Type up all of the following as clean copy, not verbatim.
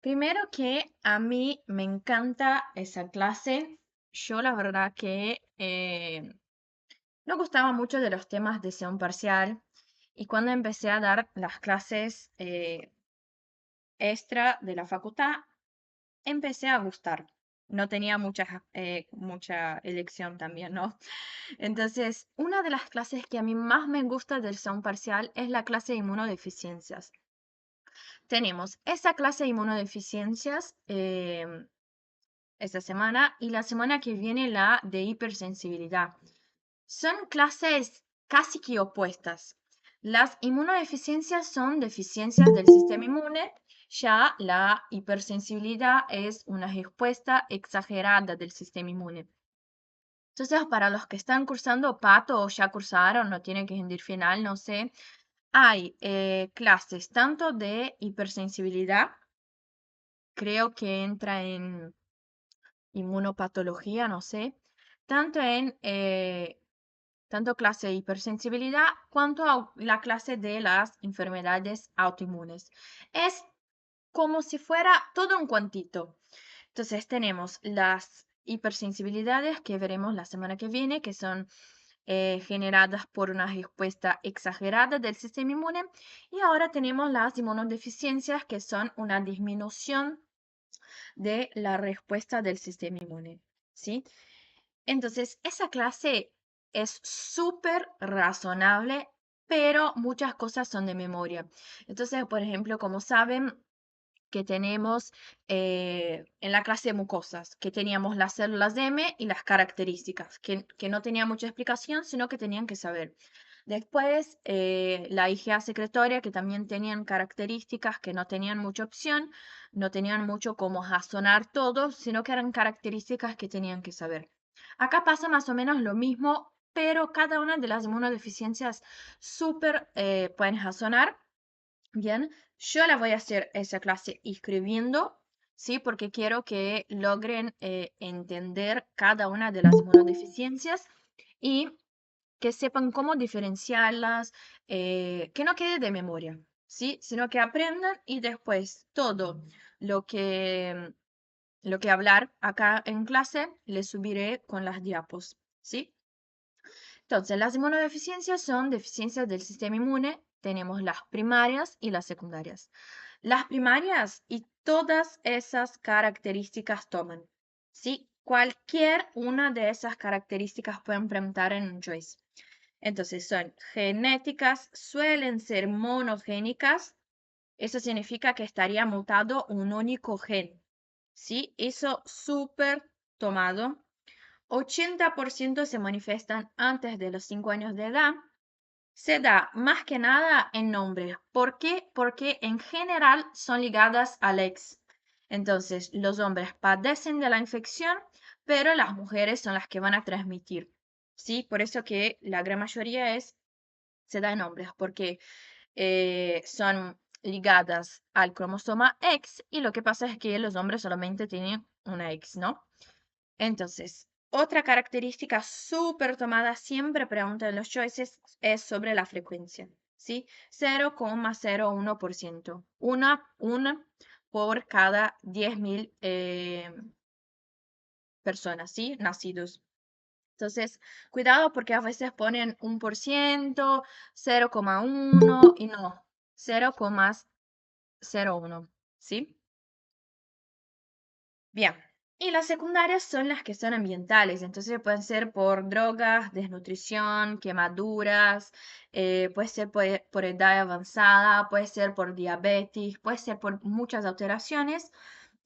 Primero que a mí me encanta esa clase. Yo la verdad que no gustaba mucho de los temas de sesión parcial y cuando empecé a dar las clases extra de la facultad, empecé a gustar. No tenía mucha elección también, ¿no? Entonces, una de las clases que a mí más me gusta del sesión parcial es la clase de inmunodeficiencias. Tenemos esa clase de inmunodeficiencias esta semana y la semana que viene la de hipersensibilidad. Son clases casi que opuestas. Las inmunodeficiencias son deficiencias del sistema inmune, ya la hipersensibilidad es una respuesta exagerada del sistema inmune. Entonces, para los que están cursando PATO o ya cursaron, no tienen que rendir final, no sé, hay clases tanto de hipersensibilidad, creo que entra en inmunopatología, no sé, tanto en tanto clase de hipersensibilidad cuanto a la clase de las enfermedades autoinmunes. Es como si fuera todo un cuantito. Entonces tenemos las hipersensibilidades que veremos la semana que viene, que son generadas por una respuesta exagerada del sistema inmune. Y ahora tenemos las inmunodeficiencias, que son una disminución de la respuesta del sistema inmune, ¿sí? Entonces, esa clase es súper razonable, pero muchas cosas son de memoria. Entonces, por ejemplo, como saben que tenemos en la clase de mucosas, que teníamos las células M y las características, que no tenía mucha explicación, sino que tenían que saber. Después, la IgA secretoria, que también tenían características que no tenían mucha opción, no tenían mucho cómo razonar todo, sino que eran características que tenían que saber. Acá pasa más o menos lo mismo, pero cada una de las inmunodeficiencias súper pueden razonar. Bien, yo la voy a hacer esa clase escribiendo, ¿sí? Porque quiero que logren entender cada una de las inmunodeficiencias y que sepan cómo diferenciarlas, que no quede de memoria, ¿sí? Sino que aprendan y después todo lo que, lo que hablar acá en clase les subiré con las diapos, ¿sí? Entonces, las inmunodeficiencias son deficiencias del sistema inmune. Tenemos las primarias y las secundarias. Las primarias y todas esas características toman, ¿sí? Cualquier una de esas características pueden preguntar en un choice. Entonces, son genéticas, suelen ser monogénicas. Eso significa que estaría mutado un único gen, ¿sí? Eso súper tomado. 80% se manifiestan antes de los 5 años de edad. Se da más que nada en nombres. ¿Por qué? Porque en general son ligadas al ex. Entonces, los hombres padecen de la infección, pero las mujeres son las que van a transmitir. ¿Sí? Por eso que la gran mayoría se da en hombres, porque son ligadas al cromosoma X y lo que pasa es que los hombres solamente tienen una X, ¿no? Entonces, otra característica súper tomada, siempre pregunta en los choices, es sobre la frecuencia, ¿sí? 0,01%. Una por cada 10.000 personas, ¿sí? Nacidos. Entonces, cuidado porque a veces ponen 1%, 0,1 y no, 0,01, ¿sí? Bien, y las secundarias son las que son ambientales, entonces pueden ser por drogas, desnutrición, quemaduras, puede ser por edad avanzada, puede ser por diabetes, puede ser por muchas alteraciones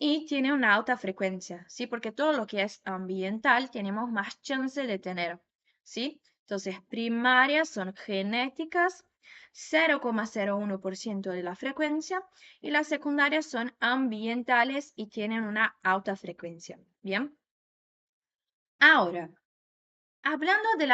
y tiene una alta frecuencia, ¿sí? Porque todo lo que es ambiental tenemos más chance de tener, ¿sí? Entonces, primarias son genéticas, 0,01% de la frecuencia y las secundarias son ambientales y tienen una alta frecuencia. Bien. Ahora, hablando de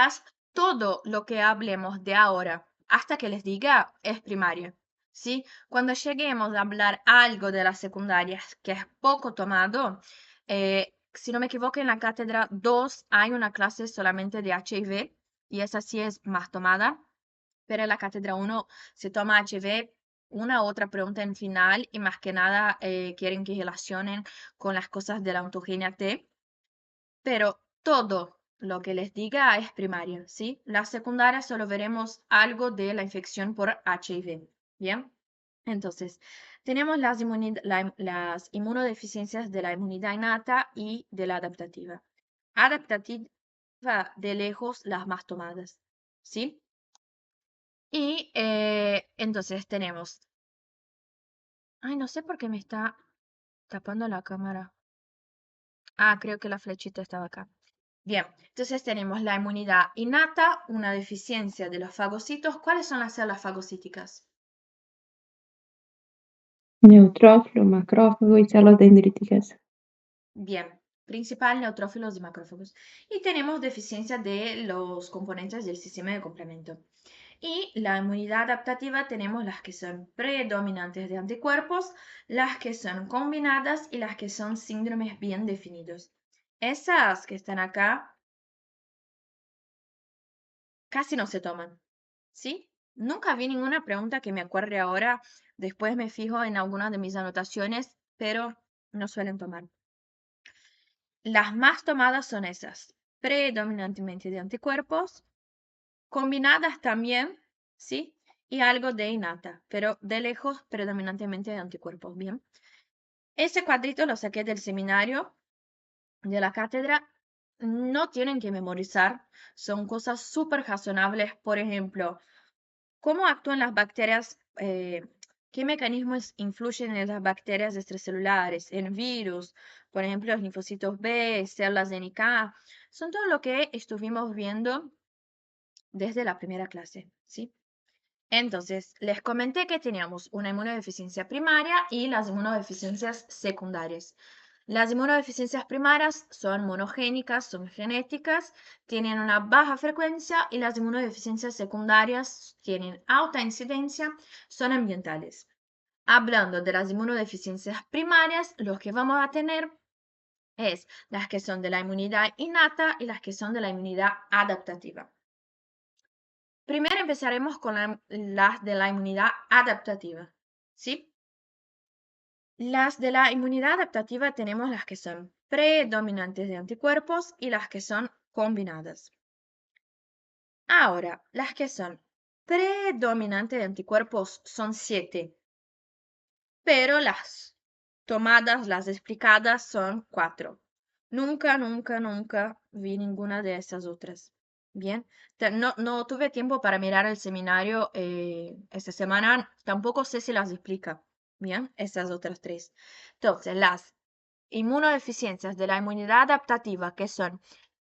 todo lo que hablemos de ahora hasta que les diga es primaria. ¿Sí? Cuando lleguemos a hablar algo de las secundarias, que es poco tomado, si no me equivoco, en la cátedra 2 hay una clase solamente de HIV y esa sí es más tomada, pero en la cátedra 1 se toma HIV una u otra pregunta en final y más que nada quieren que relacionen con las cosas de la ontogenia T, pero todo lo que les diga es primaria, ¿sí? La secundaria solo veremos algo de la infección por HIV, ¿bien? Entonces, tenemos las inmunodeficiencias de la inmunidad innata y de la adaptativa. Adaptativa de lejos las más tomadas, ¿sí? Y entonces tenemos, ay, no sé por qué me está tapando la cámara. Ah, creo que la flechita estaba acá. Bien, entonces tenemos la inmunidad innata, una deficiencia de los fagocitos. ¿Cuáles son las células fagocíticas? Neutrófilo, macrófago y células dendríticas. Bien, principal, neutrófilos y macrófagos. Y tenemos deficiencia de los componentes del sistema de complemento. Y la inmunidad adaptativa tenemos las que son predominantes de anticuerpos, las que son combinadas y las que son síndromes bien definidos. Esas que están acá casi no se toman, ¿sí? Nunca vi ninguna pregunta que me acuerde ahora, después me fijo en algunas de mis anotaciones, pero no suelen tomar. Las más tomadas son esas, predominantemente de anticuerpos, combinadas también, ¿sí? Y algo de innata, pero de lejos predominantemente de anticuerpos, ¿bien? Ese cuadrito lo saqué del seminario de la cátedra. No tienen que memorizar, son cosas súper razonables. Por ejemplo, ¿cómo actúan las bacterias? ¿Qué mecanismos influyen en las bacterias extracelulares, en virus? Por ejemplo, los linfocitos B, células de NK. Son todo lo que estuvimos viendo desde la primera clase, ¿sí? Entonces, les comenté que teníamos una inmunodeficiencia primaria y las inmunodeficiencias secundarias. Las inmunodeficiencias primarias son monogénicas, son genéticas, tienen una baja frecuencia y las inmunodeficiencias secundarias tienen alta incidencia, son ambientales. Hablando de las inmunodeficiencias primarias, lo que vamos a tener es las que son de la inmunidad innata y las que son de la inmunidad adaptativa. Primero empezaremos con las de la inmunidad adaptativa, ¿sí? Las de la inmunidad adaptativa tenemos las que son predominantes de anticuerpos y las que son combinadas. Ahora, las que son predominantes de anticuerpos son 7, pero las tomadas, las explicadas son 4. Nunca, nunca, nunca vi ninguna de esas otras. Bien, no tuve tiempo para mirar el seminario esta semana, tampoco sé si las explica. Bien, estas otras 3. Entonces, las inmunodeficiencias de la inmunidad adaptativa, que son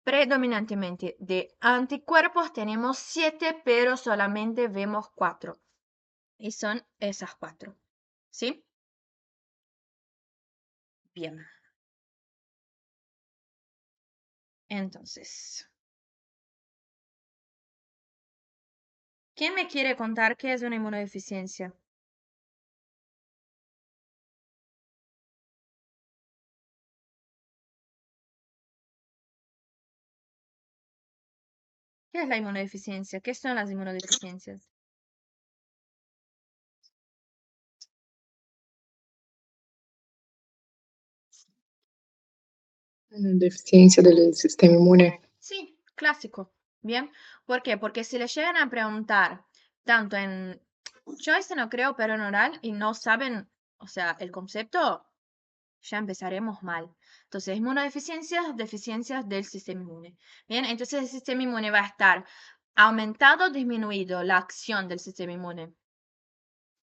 predominantemente de anticuerpos, tenemos 7, pero solamente vemos 4. Y son esas 4. ¿Sí? Bien. Entonces, ¿quién me quiere contar qué es una inmunodeficiencia? ¿Qué es la inmunodeficiencia? ¿Qué son las inmunodeficiencias? Deficiencia del sistema inmune. Sí, clásico. Bien. ¿Por qué? Porque si le llegan a preguntar, tanto en Choice no creo, pero en oral, y no saben, o sea, el concepto, ya empezaremos mal. Entonces, inmunodeficiencias, deficiencias del sistema inmune. Bien, entonces el sistema inmune va a estar aumentado o disminuido la acción del sistema inmune.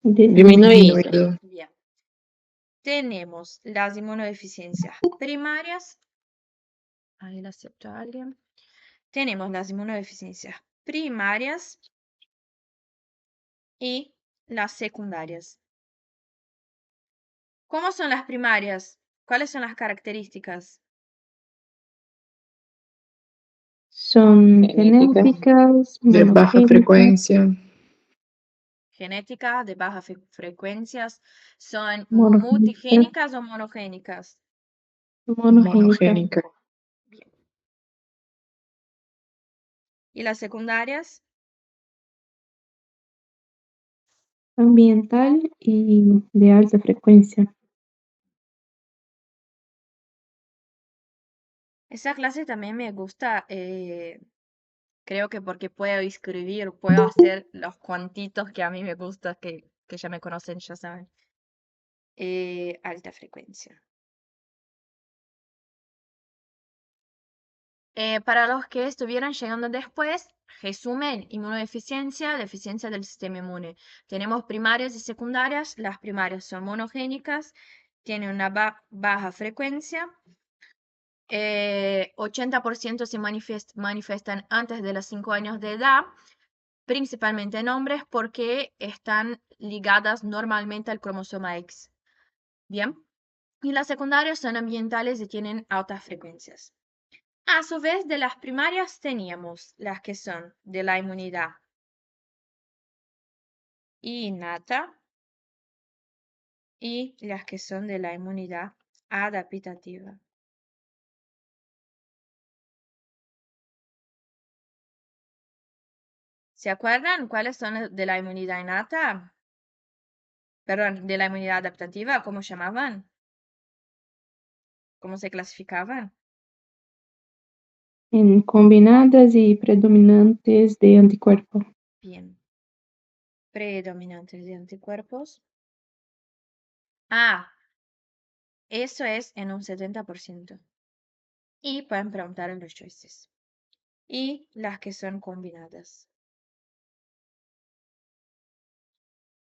Disminuido. Disminuido. Bien. Tenemos las inmunodeficiencias primarias. Ahí la acepto a alguien. Tenemos las inmunodeficiencias primarias y las secundarias. ¿Cómo son las primarias? ¿Cuáles son las características? Son Genética. genéticas, De baja monogénicas, frecuencia. Genéticas de bajas frecuencias. ¿Son monogénicas, multigénicas o monogénicas? monogénicas, Monogénica. Bien. ¿Y las secundarias? ambiental y de alta frecuencia. Esa clase también me gusta, creo que porque puedo escribir, puedo hacer los cuantitos que a mí me gusta, que ya me conocen, ya saben. Alta frecuencia. Para los que estuvieran llegando después, resumen, inmunodeficiencia, deficiencia del sistema inmune. Tenemos primarias y secundarias. Las primarias son monogénicas, tienen una baja frecuencia. 80% se manifiestan antes de los 5 años de edad, principalmente en hombres porque están ligadas normalmente al cromosoma X. Bien. Y las secundarias son ambientales y tienen altas frecuencias. A su vez, de las primarias teníamos las que son de la inmunidad innata y las que son de la inmunidad adaptativa. ¿Se acuerdan cuáles son de la inmunidad innata? Perdón, de la inmunidad adaptativa, ¿cómo llamaban? ¿Cómo se clasificaban? En combinadas y predominantes de anticuerpo. Bien. Predominantes de anticuerpos. Ah, eso es en un 70%. Y pueden preguntar en los choices. Y las que son combinadas.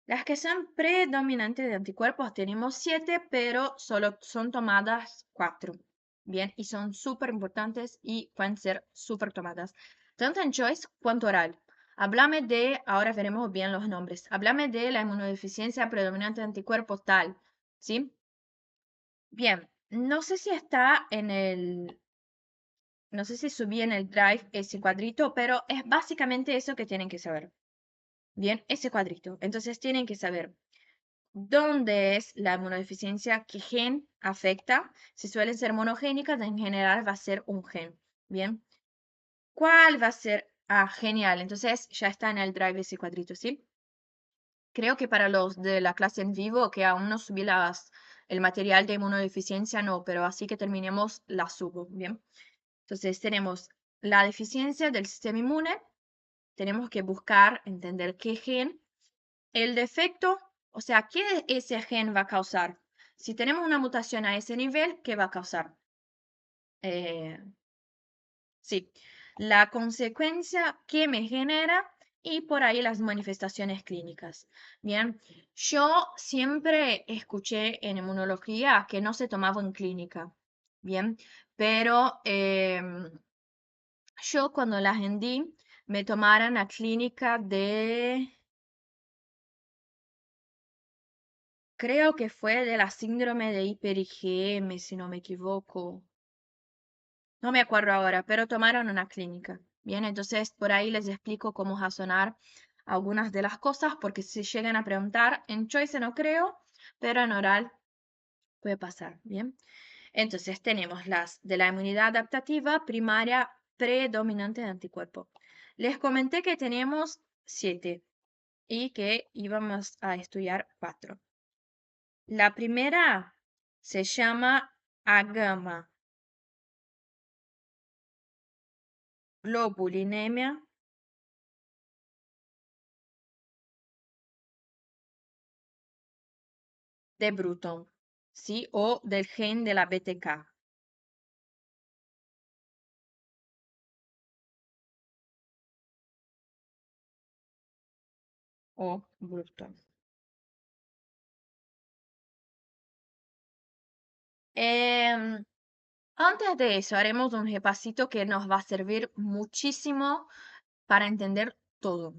Las que son predominantes de anticuerpos tenemos 7, pero solo son tomadas 4. Bien, y son súper importantes y pueden ser súper tomadas. Tanto en choice cuanto oral. Háblame de, ahora veremos bien los nombres. Háblame de la inmunodeficiencia predominante de anticuerpos tal. ¿Sí? Bien, no sé si está en el, no sé si subí en el drive ese cuadrito, pero es básicamente eso que tienen que saber. Bien, ese cuadrito. Entonces tienen que saber dónde es la inmunodeficiencia, qué gen afecta. Si suelen ser monogénicas, en general va a ser un gen. Bien, ¿cuál va a ser? Ah, genial. Entonces ya está en el drive ese cuadrito, ¿sí? Creo que para los de la clase en vivo, que aún no subí el material de inmunodeficiencia, no, pero así que terminemos, la subo. Bien. Entonces tenemos la deficiencia del sistema inmune. Tenemos que buscar, entender qué gen. El defecto, o sea, ¿qué ese gen va a causar? Si tenemos una mutación a ese nivel, ¿qué va a causar? Sí, la consecuencia que me genera y por ahí las manifestaciones clínicas. Bien, yo siempre escuché en inmunología que no se tomaba en clínica. Bien, pero yo cuando la agendí me tomaron a clínica de, creo que fue de la síndrome de hiper-IgM, si no me equivoco. No me acuerdo ahora, pero tomaron una clínica. Bien, entonces por ahí les explico cómo razonar algunas de las cosas, porque si llegan a preguntar, en Choice no creo, pero en oral puede pasar. Bien, entonces tenemos las de la inmunidad adaptativa primaria predominante de anticuerpo. Les comenté que tenemos 7 y que íbamos a estudiar 4. La primera se llama agama, globulinemia de Bruton, ¿sí? O del gen de la BTK. O Bruton. Antes de eso, haremos un repasito que nos va a servir muchísimo para entender todo.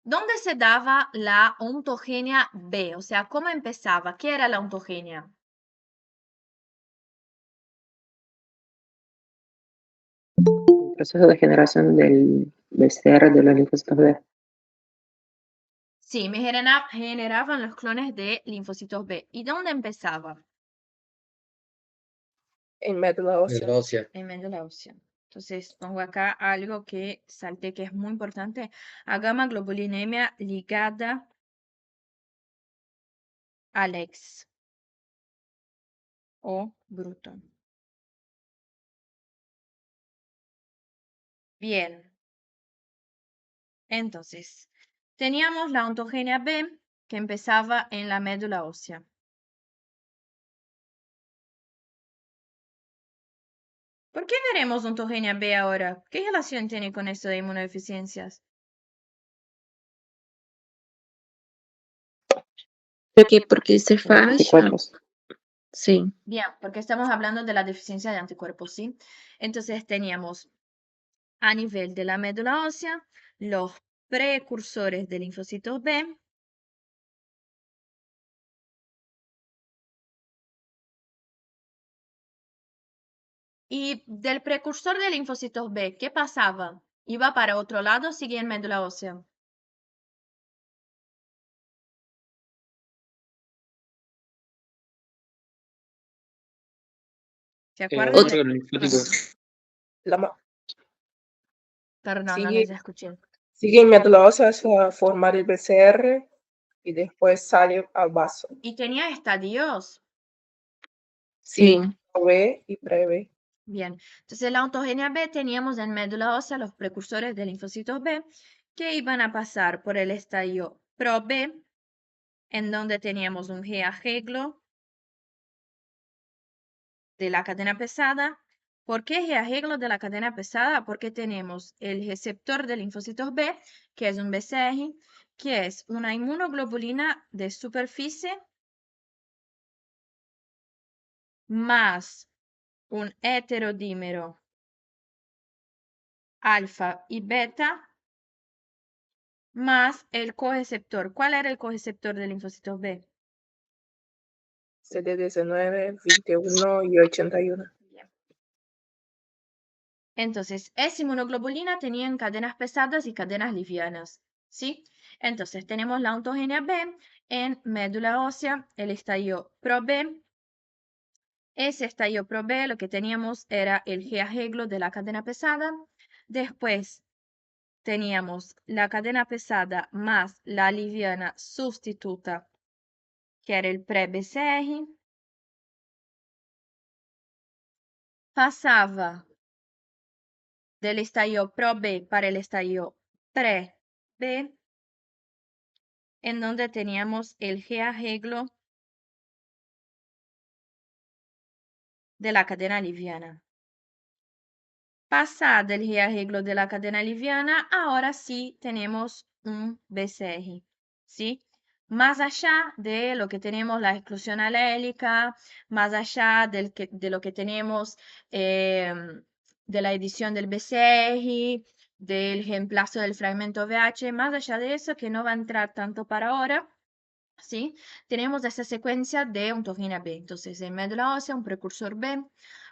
¿Dónde se daba la ontogenia B? O sea, ¿cómo empezaba? ¿Qué era la ontogenia? El proceso de generación del BCR de los linfocitos B. Sí, me generaban los clones de linfocitos B. ¿Y dónde empezaba? En médula ósea. En médula ósea. Entonces, pongo acá algo que salté que es muy importante. Agama globulinemia ligada Alex o bruto. Bien, entonces, teníamos la ontogenia B que empezaba en la médula ósea. ¿Por qué veremos ontogenia B ahora? ¿Qué relación tiene con esto de inmunodeficiencias? Porque se faz. Anticuerpos. Sí. Bien, porque estamos hablando de la deficiencia de anticuerpos, ¿sí? Entonces teníamos a nivel de la médula ósea los precursores de linfocitos B y del precursor de linfocitos B, ¿qué pasaba? ¿Iba para otro lado o seguía en médula ósea? ¿Se acuerdan? Otro linfótico. La ma- Perdón, no sigue, les escuché. sigue en médula ósea hasta formar el BCR y después sale al vaso. ¿Y tenía estadios? Sí. B y pre-B. Bien, entonces la ontogenia B teníamos en médula ósea los precursores de linfocitos B que iban a pasar por el estadio pro-B, en donde teníamos un G-arreglo de la cadena pesada. ¿Por qué G-arreglo de la cadena pesada? Porque tenemos el receptor de linfocitos B, que es un BCR, que es una inmunoglobulina de superficie más un heterodímero alfa y beta más el coreceptor. ¿Cuál era el coreceptor de linfocitos B? CD19, 21 y 81. Bien. Entonces, esa inmunoglobulina tenía cadenas pesadas y cadenas livianas, ¿sí? Entonces, tenemos la ontogenia B en médula ósea, el estadio pro-B. Ese estadio pro-B lo que teníamos era el G-arreglo de la cadena pesada. Después teníamos la cadena pesada más la liviana sustituta, que era el pre-BCR. Pasaba del estadio pro-B para el estadio pre-B, en donde teníamos el G-arreglo de la cadena liviana. Pasada el G-arreglo de la cadena liviana, ahora sí tenemos un BCR, ¿sí? Más allá de lo que tenemos la exclusión alélica, más allá de lo que tenemos de la edición del BCR, del reemplazo del fragmento VH, más allá de eso, que no va a entrar tanto para ahora, ¿sí? Tenemos esa secuencia de ontogenia B. Entonces, en médula ósea, un precursor B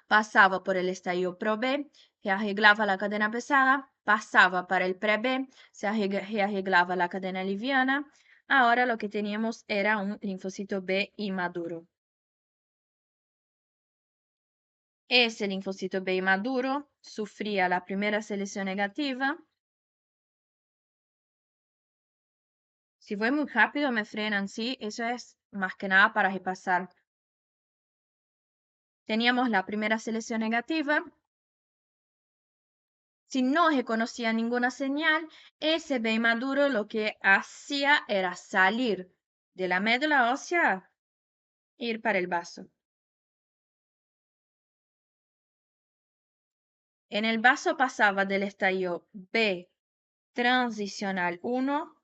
pasaba por el estadio pro-B, que arreglaba la cadena pesada, pasaba para el pre-B, se arreglaba la cadena liviana. Ahora lo que teníamos era un linfocito B inmaduro. Ese linfocito B inmaduro sufría la primera selección negativa. Si voy muy rápido, me frenan, ¿sí? Eso es más que nada para repasar. Teníamos la primera selección negativa. Si no reconocía ninguna señal, ese B inmaduro lo que hacía era salir de la médula ósea e ir para el vaso. En el vaso pasaba del estadio B transicional 1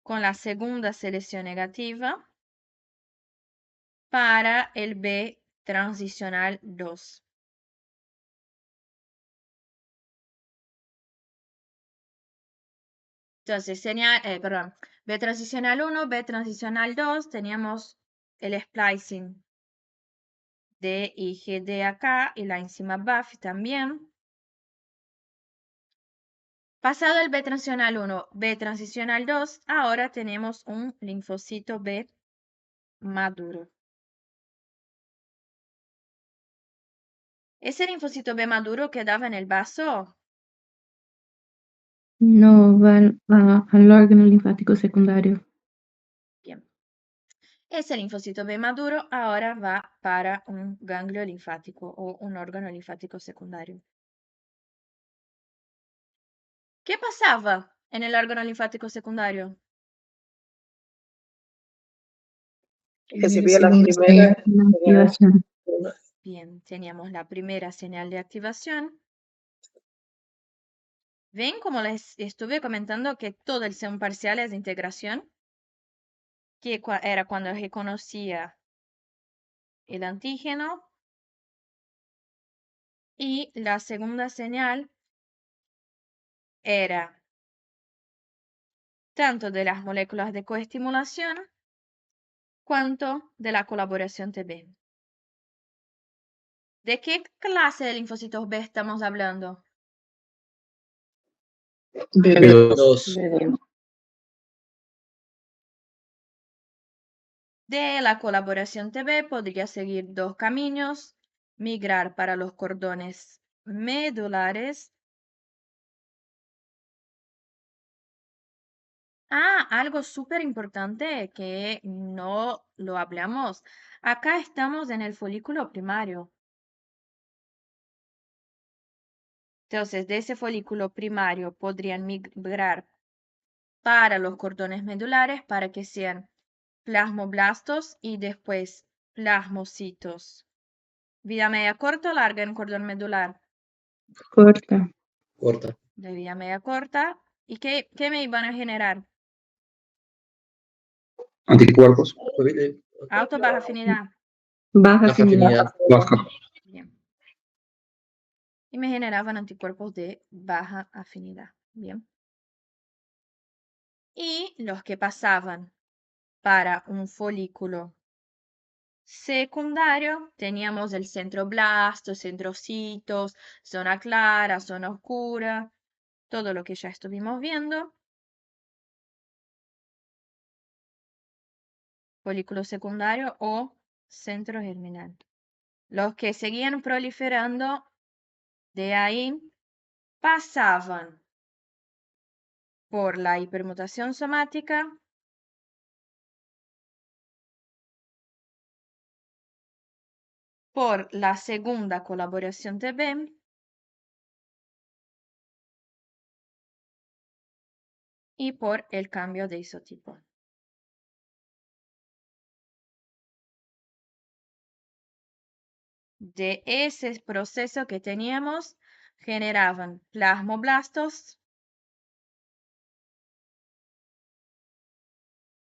con la segunda selección negativa para el B transicional 2. Entonces, B transicional 1, B transicional 2, teníamos el splicing de IgD acá y la enzima BAF también. Pasado el B transicional 1, B transicional 2, ahora tenemos un linfocito B maduro. ¿Ese linfocito B maduro quedaba en el vaso? No, va al órgano linfático secundario. Bien. Ese linfocito B maduro ahora va para un ganglio linfático o un órgano linfático secundario. ¿Qué pasaba en el órgano linfático secundario? Recibía la Segunda primera activación. Bien, teníamos la primera señal de activación. ¿Ven como les estuve comentando que todo el son parciales de integración? Que era cuando reconocía el antígeno. Y la segunda señal era tanto de las moléculas de coestimulación cuanto de la colaboración TB. ¿De qué clase de linfocitos B estamos hablando? B2. B2. De la colaboración TB podría seguir dos caminos: migrar para los cordones medulares. Algo súper importante que no lo hablamos. Acá estamos en el folículo primario. Entonces, de ese folículo primario podrían migrar para los cordones medulares para que sean plasmoblastos y después plasmocitos. Vida media corta o larga en cordón medular. Corta. Corta. De vida media corta. ¿Y qué me iban a generar? Anticuerpos. Alta o baja afinidad. Baja Baja afinidad. afinidad. Baja. Bien. Y me generaban anticuerpos de baja afinidad. Bien. Y los que pasaban para un folículo secundario, teníamos el centroblasto, centrocitos, zona clara, zona oscura, todo lo que ya estuvimos viendo. Folículo secundario o centro germinal. Los que seguían proliferando de ahí pasaban por la hipermutación somática, por la segunda colaboración TB y por el cambio de isotipo. De ese proceso que teníamos, generaban plasmoblastos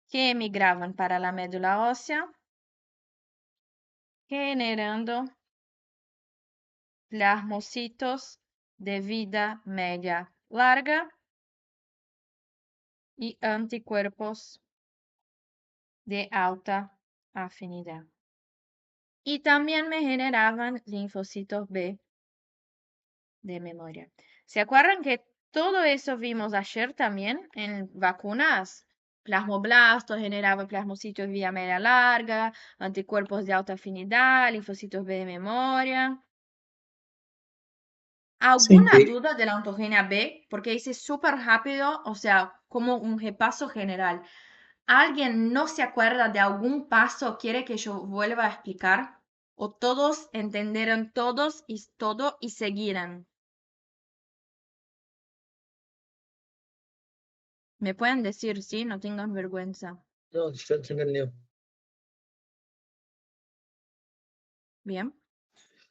que emigraban para la médula ósea, generando plasmocitos de vida media larga y anticuerpos de alta afinidad. Y también me generaban linfocitos B de memoria. ¿Se acuerdan que todo eso vimos ayer también en vacunas? Plasmoblastos generaba plasmocitos de vida media larga, anticuerpos de alta afinidad, linfocitos B de memoria. ¿Alguna Sí. duda de la ontogenia B? Porque hice súper rápido, o sea, como un repaso general. ¿Alguien no se acuerda de algún paso? ¿Quiere que yo vuelva a explicar? ¿O todos entendieron todo y seguirán? Me pueden decir, sí, no tengan vergüenza. No, se entendió. Bien.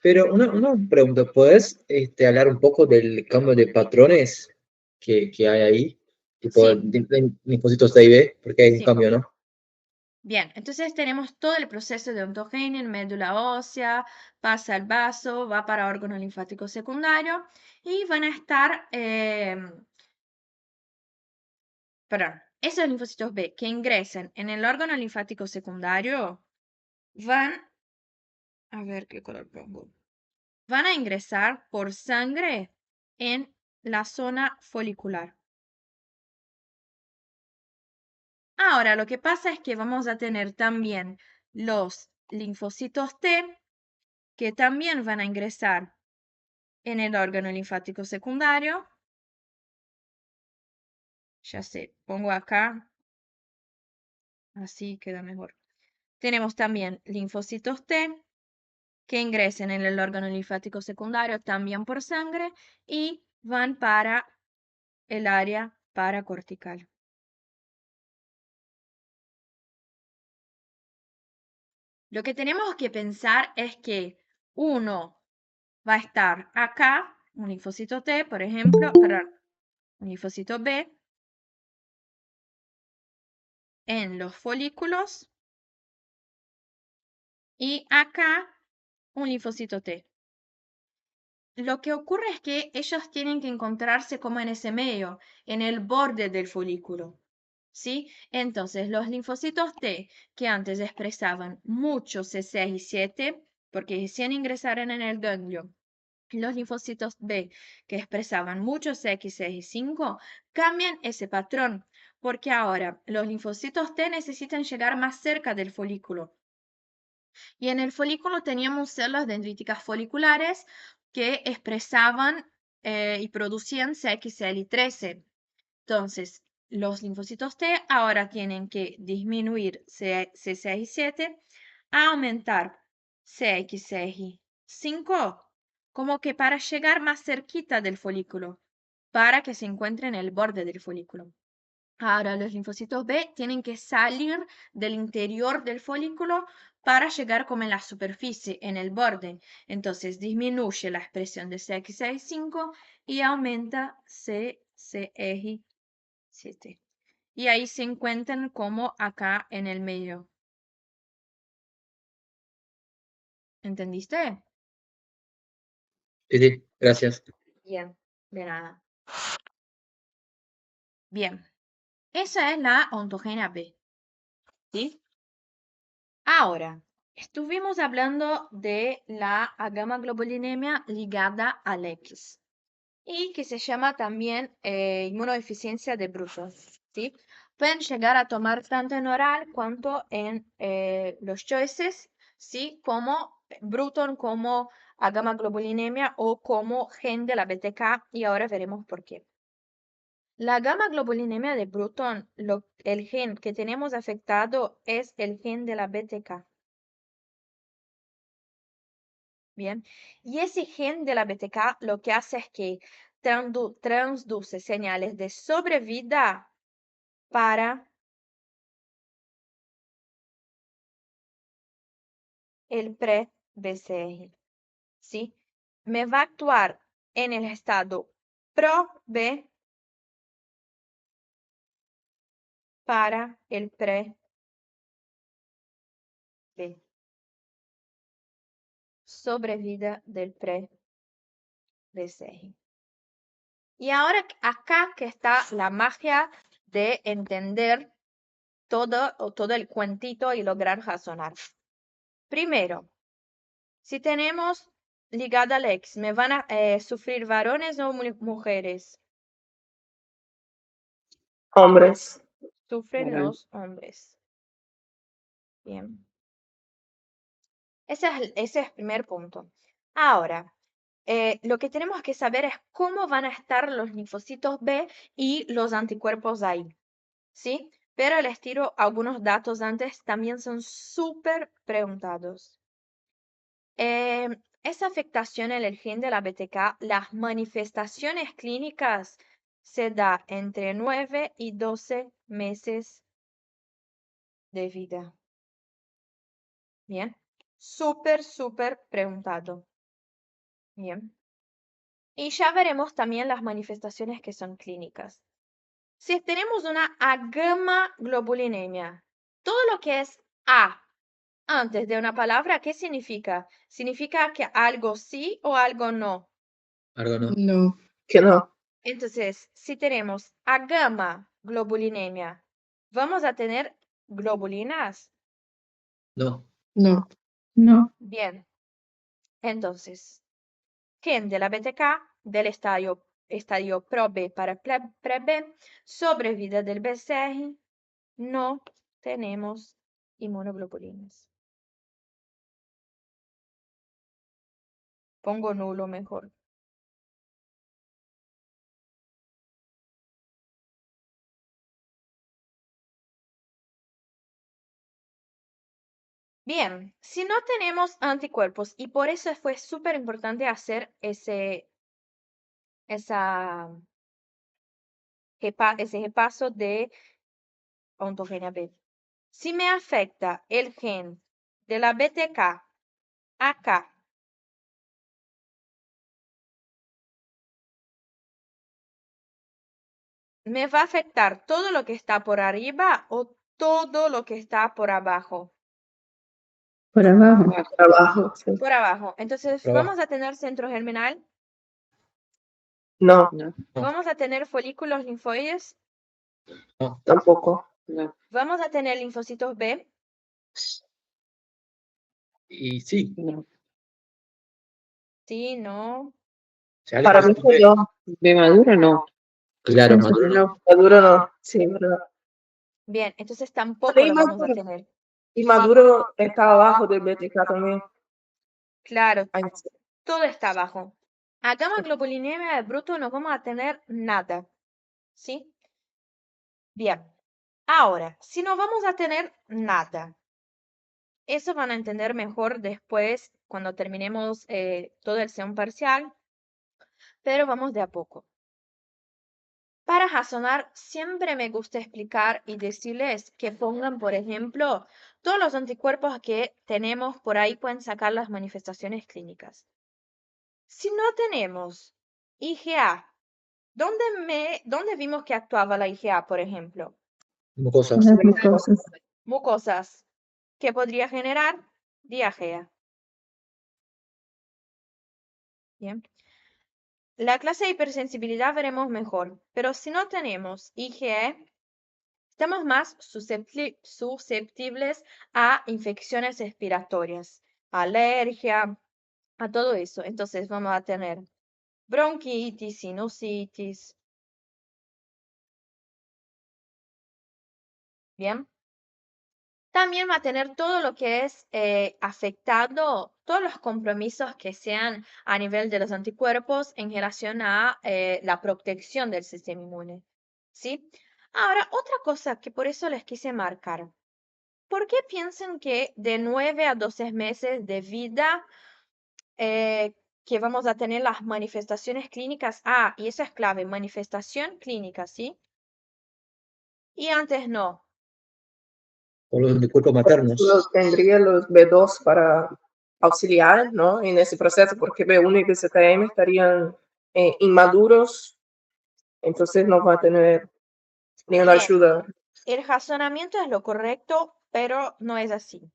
Pero una pregunta, ¿podés hablar un poco del cambio de patrones que hay ahí? Tipo, Sí. de linfocitos A y B, porque hay un Sí. cambio, ¿no? Bien, entonces tenemos todo el proceso de ontogenia en médula ósea, pasa al vaso, va para órgano linfático secundario y van a estar, perdón, esos linfocitos B que ingresan en el órgano linfático secundario van, a ver qué color pongo, van a ingresar por sangre en la zona folicular. Ahora, lo que pasa es que vamos a tener también los linfocitos T que también van a ingresar en el órgano linfático secundario. Ya sé, pongo acá, así queda mejor. Tenemos también linfocitos T que ingresan en el órgano linfático secundario también por sangre y van para el área paracortical. Lo que tenemos que pensar es que uno va a estar acá, un linfocito T, por ejemplo, perdón, un linfocito B, en los folículos, y acá un linfocito T. Lo que ocurre es que ellos tienen que encontrarse como en ese medio, en el borde del folículo, ¿sí? Entonces, los linfocitos T, que antes expresaban mucho C6 y 7, porque recién ingresaron en el ganglio, los linfocitos B, que expresaban mucho CX6 y 5, cambian ese patrón, porque ahora los linfocitos T necesitan llegar más cerca del folículo. Y en el folículo teníamos células dendríticas foliculares que expresaban y producían CXL13. Entonces, los linfocitos T ahora tienen que disminuir C6 y 7 a aumentar CX6 y 5, como que para llegar más cerquita del folículo, para que se encuentre en el borde del folículo. Ahora los linfocitos B tienen que salir del interior del folículo para llegar como en la superficie, en el borde. Entonces disminuye la expresión de CXA5 y aumenta CCI7. Y ahí se encuentran como acá en el medio. ¿Entendiste? Sí, gracias. Bien, de nada. Bien, esa es la ontogenia B. ¿Sí? Ahora, estuvimos hablando de la gamma-globulinemia ligada al X y que se llama también inmunodeficiencia de Bruton, ¿sí? Pueden llegar a tomar tanto en oral cuanto en los choices, ¿sí? Como Bruton, como gamma-globulinemia o como gen de la BTK, y ahora veremos por qué. La gamma-globulinemia de Bruton, el gen que tenemos afectado es el gen de la BTK. Bien, y ese gen de la BTK lo que hace es que transduce señales de sobrevida para el pre-BCR, ¿sí? Me va a actuar en el estado pro-B para el pre-B. Sobrevida del pre-BCR. Y ahora acá que está la magia de entender todo el cuentito y lograr razonar. Primero, si tenemos ligada al ex, ¿me van a sufrir varones o mujeres? Hombres. Sufren Varón. los hombres. Bien. Ese es el primer punto. Ahora, lo que tenemos que saber es cómo van a estar los linfocitos B y los anticuerpos ahí, ¿sí? Pero les tiro algunos datos antes, también son súper preguntados. Esa afectación en el gen de la BTK, las manifestaciones clínicas se da entre 9 y 12 meses de vida. Bien, súper preguntado. Bien. Y ya veremos también las manifestaciones que son clínicas. Si tenemos una gamma-globulinemia, todo lo que es A antes de una palabra, ¿qué significa? ¿Significa que algo sí o algo no? Algo no. No, Que no. Entonces, si tenemos a gamma globulinemia, ¿vamos a tener globulinas? No. no, no, Bien. Entonces, gen de la BTK del estadio pro-B para pre-B, sobrevida del BCG, no tenemos inmunoglobulinas. Pongo nulo mejor. Bien, si no tenemos anticuerpos, y por eso fue súper importante hacer esa, ese repaso de ontogenia B. Si me afecta el gen de la BTK acá, ¿me va a afectar todo lo que está por arriba o todo lo que está por abajo? Por abajo. Trabajo, sí. Por abajo. Entonces, Por abajo. vamos a tener centro germinal, No, No, vamos a tener folículos linfoides, no, tampoco. no. vamos a tener linfocitos B, Y sí, No. sí, no. o sea, Para mí linfocitos B, yo, ¿De maduro no? claro, Eso. maduro no. no, maduro no, sí, ¿verdad? Bien, entonces tampoco Sí, lo vamos a maduro. tener. Y maduro está abajo del BTK también. Claro, Ay, todo está abajo. A gamma globulinemia de bruto no vamos a tener nada, ¿sí? Bien, ahora, si no vamos a tener nada, eso van a entender mejor después cuando terminemos todo el seón parcial, pero vamos de a poco. Para razonar, siempre me gusta explicar y decirles que pongan, por ejemplo, todos los anticuerpos que tenemos por ahí pueden sacar las manifestaciones clínicas. Si no tenemos IgA, ¿dónde vimos que actuaba la IgA, por ejemplo? Mucosas. Las mucosas. Mucosas, que podría generar diarrea. Bien. La clase de hipersensibilidad veremos mejor, pero si no tenemos IgE, estamos más susceptibles a infecciones respiratorias, alergia, a todo eso. Entonces vamos a tener bronquitis, sinusitis. Bien. También va a tener todo lo que es afectado, todos los compromisos que sean a nivel de los anticuerpos en relación a la protección del sistema inmune. ¿Sí? Ahora, otra cosa que por eso les quise marcar. ¿Por qué piensan que de 9 a 12 meses de vida que vamos a tener las manifestaciones clínicas? Ah, y eso es clave, manifestación clínica, ¿sí? Y antes no. O los anticuerpos maternos. tendría los B2 para auxiliar, ¿no? En ese proceso, porque B1 y BZM estarían inmaduros, entonces no va a tener ninguna Bien. ayuda. El razonamiento es lo correcto, pero no es así.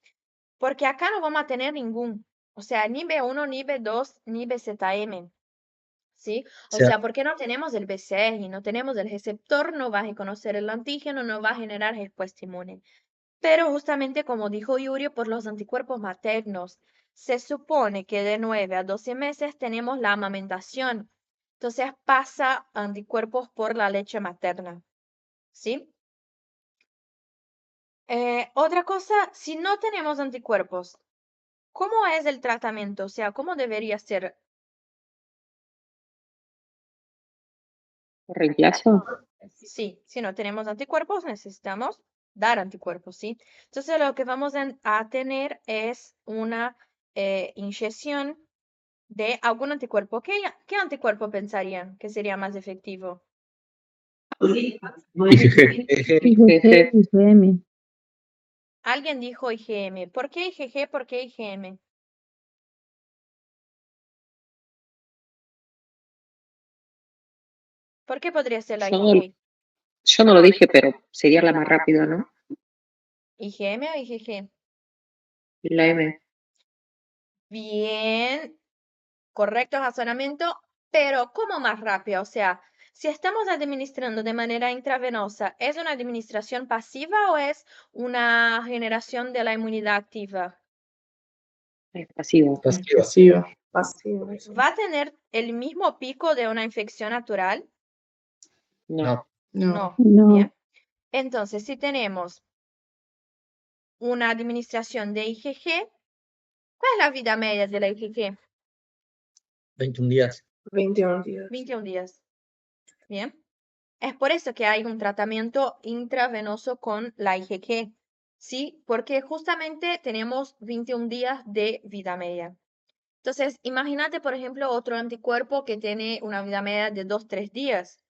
Porque acá no vamos a tener ningún, o sea, ni B1, ni B2, ni BZM. ¿Sí? O O sea, sea, porque no tenemos el BCG, no tenemos el receptor, no va a reconocer el antígeno, no va a generar respuesta inmune. Pero justamente como dijo Yurio, por los anticuerpos maternos, se supone que de 9 a 12 meses tenemos la amamentación. Entonces pasa anticuerpos por la leche materna. ¿Sí? Otra cosa, si no tenemos anticuerpos, ¿cómo es el tratamiento? O sea, ¿cómo debería ser? ¿Reemplazo? Sí, si no tenemos anticuerpos, necesitamos dar anticuerpos, ¿sí? Entonces, lo que vamos a tener es una inyección de algún anticuerpo. ¿Qué anticuerpo pensarían que sería más efectivo? IgG. IgG, IgM. Alguien dijo IgM. ¿Por qué IgG? ¿Por qué IgM? ¿Por qué podría ser la Yo no, IgG? yo no lo dije, pero sería la más rápida, ¿no? ¿IgM o IgG? La M. Bien, correcto razonamiento, pero ¿cómo más rápido? O sea, si estamos administrando de manera intravenosa, ¿es una administración pasiva o es una generación de la inmunidad activa? Es pasivo. Pasiva. Pasivo, sí. ¿Va a tener el mismo pico de una infección natural? No. No. No. Bien. Entonces, si tenemos una administración de IgG, ¿cuál es la vida media de la IgG? 21 días. 21 días. 21 días. Bien. Es por eso que hay un tratamiento intravenoso con la IgG. ¿sí? Porque justamente tenemos 21 días de vida media. Entonces, imagínate, por ejemplo, otro anticuerpo que tiene una vida media de 2-3 días.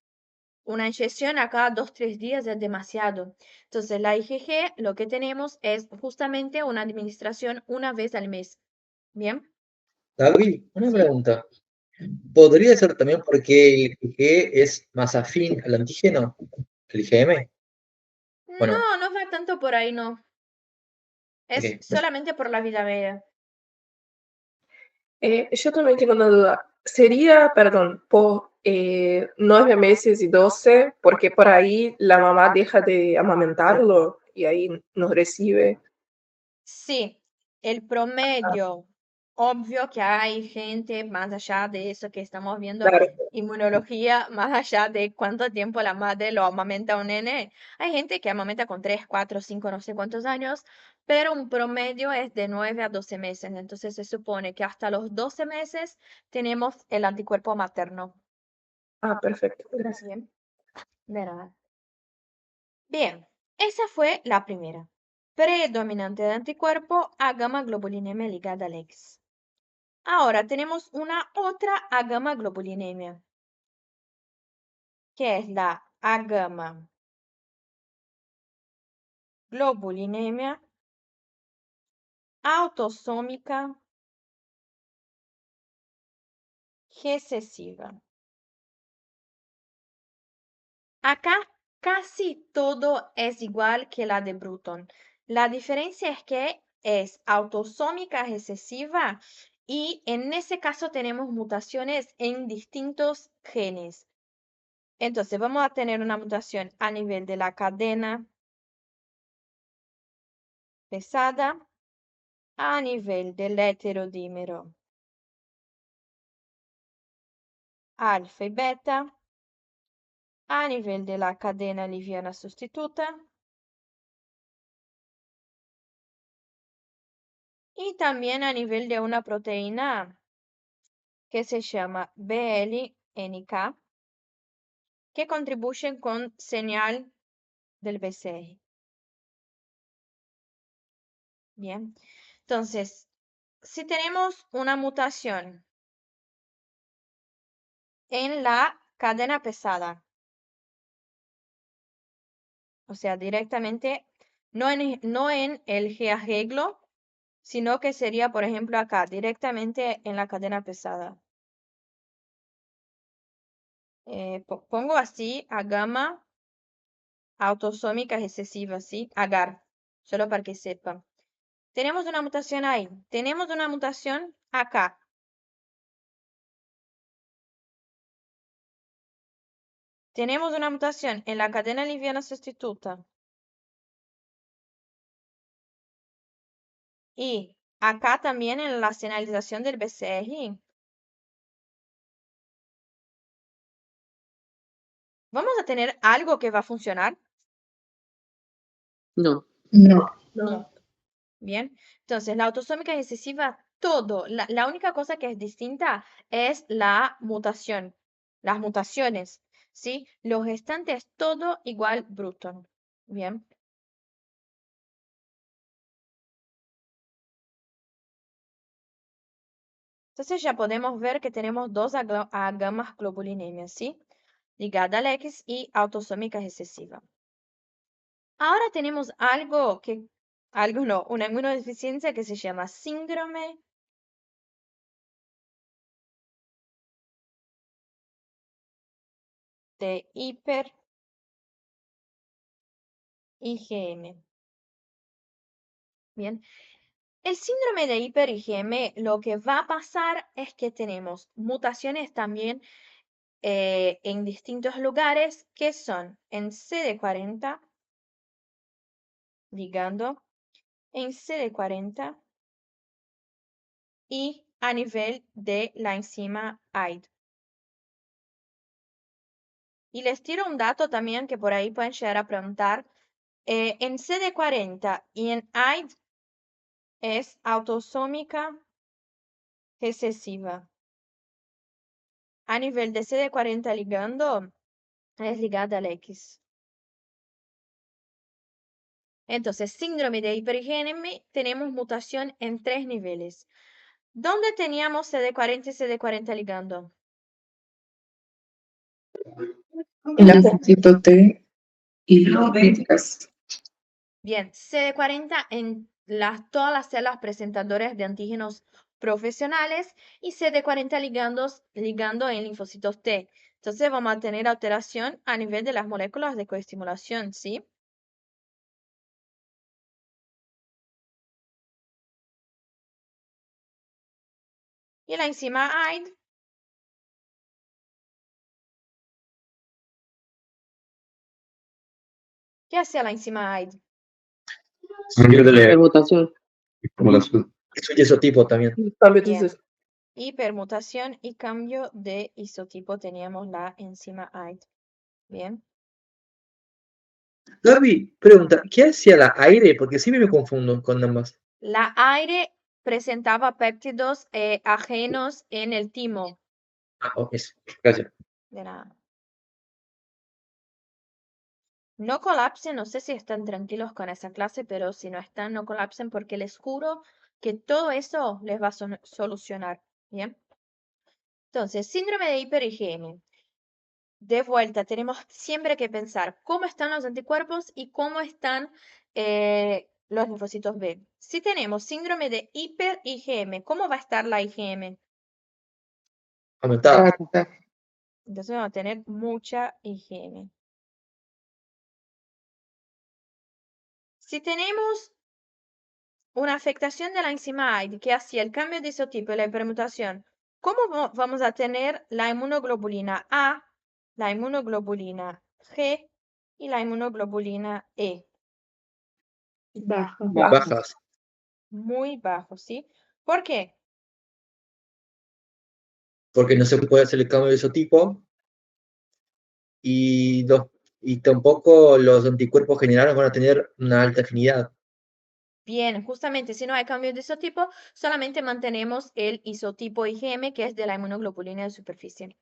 Una inyección a cada 2-3 días es demasiado. Entonces, la IgG lo que tenemos es justamente una administración una vez al mes. ¿Bien? David, una ¿Sí? pregunta. ¿Podría ser también porque el IgG es más afín al antígeno que el IgM? ¿O no? No, no va tanto por ahí, no. Es Ok, solamente por la vida media. Yo también tengo una duda. Sería, perdón, por 9 meses y 12, porque por ahí la mamá deja de amamantarlo y ahí no recibe. Sí, el promedio. Obvio que hay gente más allá de eso que estamos viendo, Claro, inmunología, más allá de cuánto tiempo la madre lo amamenta a un nene. Hay gente que amamenta con 3, 4, 5, no sé cuántos años, pero un promedio es de 9 a 12 meses. Entonces se supone que hasta los 12 meses tenemos el anticuerpo materno. perfecto, gracias. Bien, de nada. Bien, esa fue la primera. Predominante de anticuerpo a gamma globulinemia ligada al X. Ahora tenemos una otra a gamma globulinemia, que es la a gamma globulinemia autosómica recesiva. Acá casi todo es igual que la de Bruton. La diferencia es que es autosómica recesiva y en ese caso tenemos mutaciones en distintos genes. Entonces vamos a tener una mutación a nivel de la cadena pesada, a nivel del heterodímero alfa y beta, a nivel de la cadena liviana sustituta y también a nivel de una proteína que se llama BL-NK, que contribuyen con señal del BCR. Bien, entonces, si tenemos una mutación en la cadena pesada, o sea, directamente, no en el G arreglo, sino que sería, por ejemplo, acá, directamente en la cadena pesada. Pongo así a gamma autosómica recesiva, ¿sí? Agar, solo para que sepan. Tenemos una mutación ahí, tenemos una mutación acá. Tenemos una mutación en la cadena liviana sustituta. Y acá también en la señalización del BCR. ¿Vamos a tener algo que va a funcionar? No, No. No. Bien, entonces la autosómica recesiva, todo, la única cosa que es distinta es la mutación, las mutaciones, ¿sí? Los restantes, todo igual Bruton. Bien, entonces ya podemos ver que tenemos dos agamas globulinemias, ¿sí? Ligada al X y autosómica recesiva. Ahora tenemos algo no, una inmunodeficiencia que se llama síndrome de hiper-IgM. Bien, el síndrome de hiper-IgM lo que va a pasar es que tenemos mutaciones también en distintos lugares que son en CD40, ligando, en CD40 y a nivel de la enzima AID. Y les tiro un dato también que por ahí pueden llegar a preguntar. En CD40 y en AID es autosómica recesiva. A nivel de CD40 ligando, es ligada al X. Entonces, síndrome de hiper-IgM, tenemos mutación en 3 niveles. ¿Dónde teníamos CD40 y CD40 ligando? El linfocito T y las críticas. Bien, CD40 en todas las células presentadoras de antígenos profesionales y CD40 ligando en linfocitos T. Entonces vamos a tener alteración a nivel de las moléculas de coestimulación, ¿sí? Y la enzima AID, ¿qué hace la enzima AID? Cambio de Permutación. formulación. Es un isotipo también. Cambio Bien. de Hipermutación y cambio de isotipo teníamos la enzima AID. Bien. Gaby, pregunta, ¿qué hacía la aire? Porque siempre me confundo con ambas. La AIRE presentaba péptidos ajenos en el timo. Ah, ok, gracias. De nada. No colapsen, no sé si están tranquilos con esa clase, pero si no están, no colapsen porque les juro que todo eso les va a solucionar. Bien. Entonces, síndrome de hiper-IgM. De vuelta, tenemos siempre que pensar cómo están los anticuerpos y cómo están los linfocitos B. Si tenemos síndrome de hiper-IgM, ¿cómo va a estar la IgM? Aumentada. Entonces vamos a tener mucha IgM. Si tenemos una afectación de la enzima AID que hacía el cambio de isotipo y la hipermutación, ¿cómo vamos a tener la inmunoglobulina A, la inmunoglobulina G y la inmunoglobulina E? Baja. Bajas. Muy bajo, ¿sí? ¿Por qué? Porque no se puede hacer el cambio de isotipo y, y tampoco los anticuerpos generales van a tener una alta afinidad. Bien, justamente si no hay cambio de isotipo, solamente mantenemos el isotipo IgM, que es de la inmunoglobulina de superficie.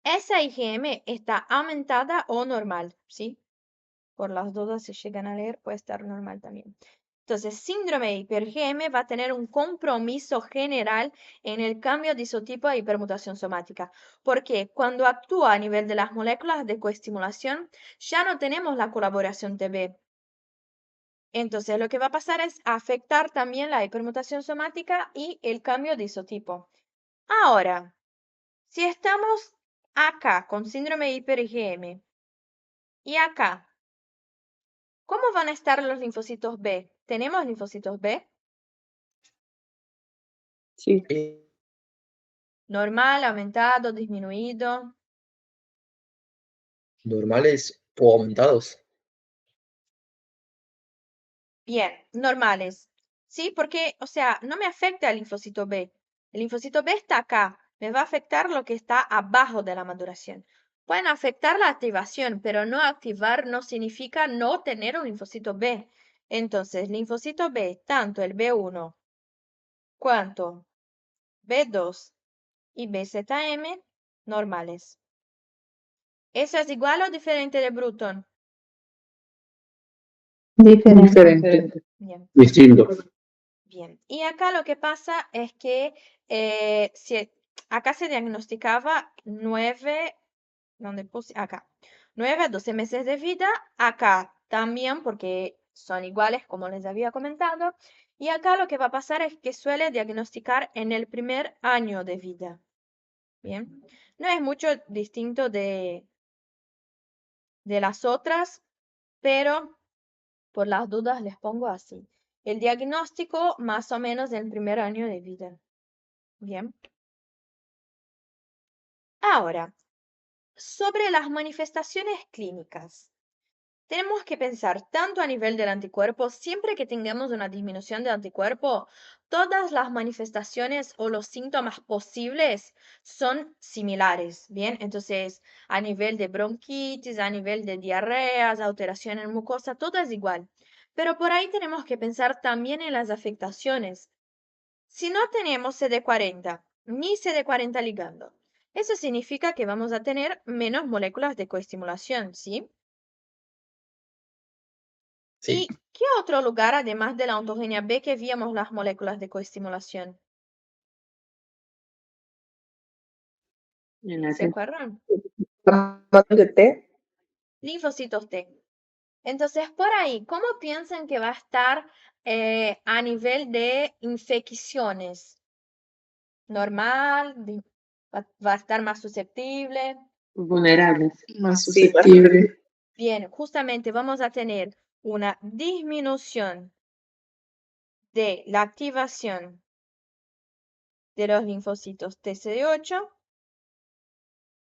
Esa IgM está aumentada o normal, ¿sí? Por las dudas, si llegan a leer, puede estar normal también. Entonces, síndrome de hiper-IgM va a tener un compromiso general en el cambio de isotipo e hipermutación somática, porque cuando actúa a nivel de las moléculas de coestimulación, ya no tenemos la colaboración TB. Entonces, lo que va a pasar es afectar también la hipermutación somática y el cambio de isotipo. Ahora, si estamos acá con síndrome de hiper-IgM y acá, ¿cómo van a estar los linfocitos B? ¿Tenemos linfocitos B? Sí. Normal, aumentado, disminuido. Normales o aumentados. Bien, normales. ¿Sí? Porque, o sea, no me afecta el linfocito B. El linfocito B está acá. Me va a afectar lo que está abajo de la maduración. Pueden afectar la activación, pero no activar no significa no tener un linfocito B. Entonces, linfocito B, tanto el B1 cuanto B2 y BZM, normales. ¿Eso es igual o diferente de Bruton? Diferente. Bien. Distinto. Bien, y acá lo que pasa es que acá se diagnosticaba 9, ¿dónde puse? Acá, 9 a 12 meses de vida, acá también porque son iguales como les había comentado, y acá lo que va a pasar es que suele diagnosticar en el primer año de vida. Bien, no es mucho distinto de las otras, pero por las dudas les pongo así. El diagnóstico más o menos del primer año de vida. Bien. Ahora, sobre las manifestaciones clínicas. Tenemos que pensar tanto a nivel del anticuerpo, siempre que tengamos una disminución de anticuerpo, todas las manifestaciones o los síntomas posibles son similares, ¿bien? Entonces, a nivel de bronquitis, a nivel de diarreas, alteración en mucosa, todo es igual. Pero por ahí tenemos que pensar también en las afectaciones. Si no tenemos CD40 ni CD40 ligando, eso significa que vamos a tener menos moléculas de coestimulación, ¿sí? Sí. ¿Y qué otro lugar, además de la ontogenia B, que víamos las moléculas de coestimulación? En la ¿Se acuerdan? De T. Linfocitos T. Entonces, por ahí, ¿cómo piensan que va a estar a nivel de infecciones? ¿Normal? ¿Va a estar más susceptible? vulnerables. Más Sí, susceptible. Bien, justamente vamos a tener una disminución de la activación de los linfocitos TCD8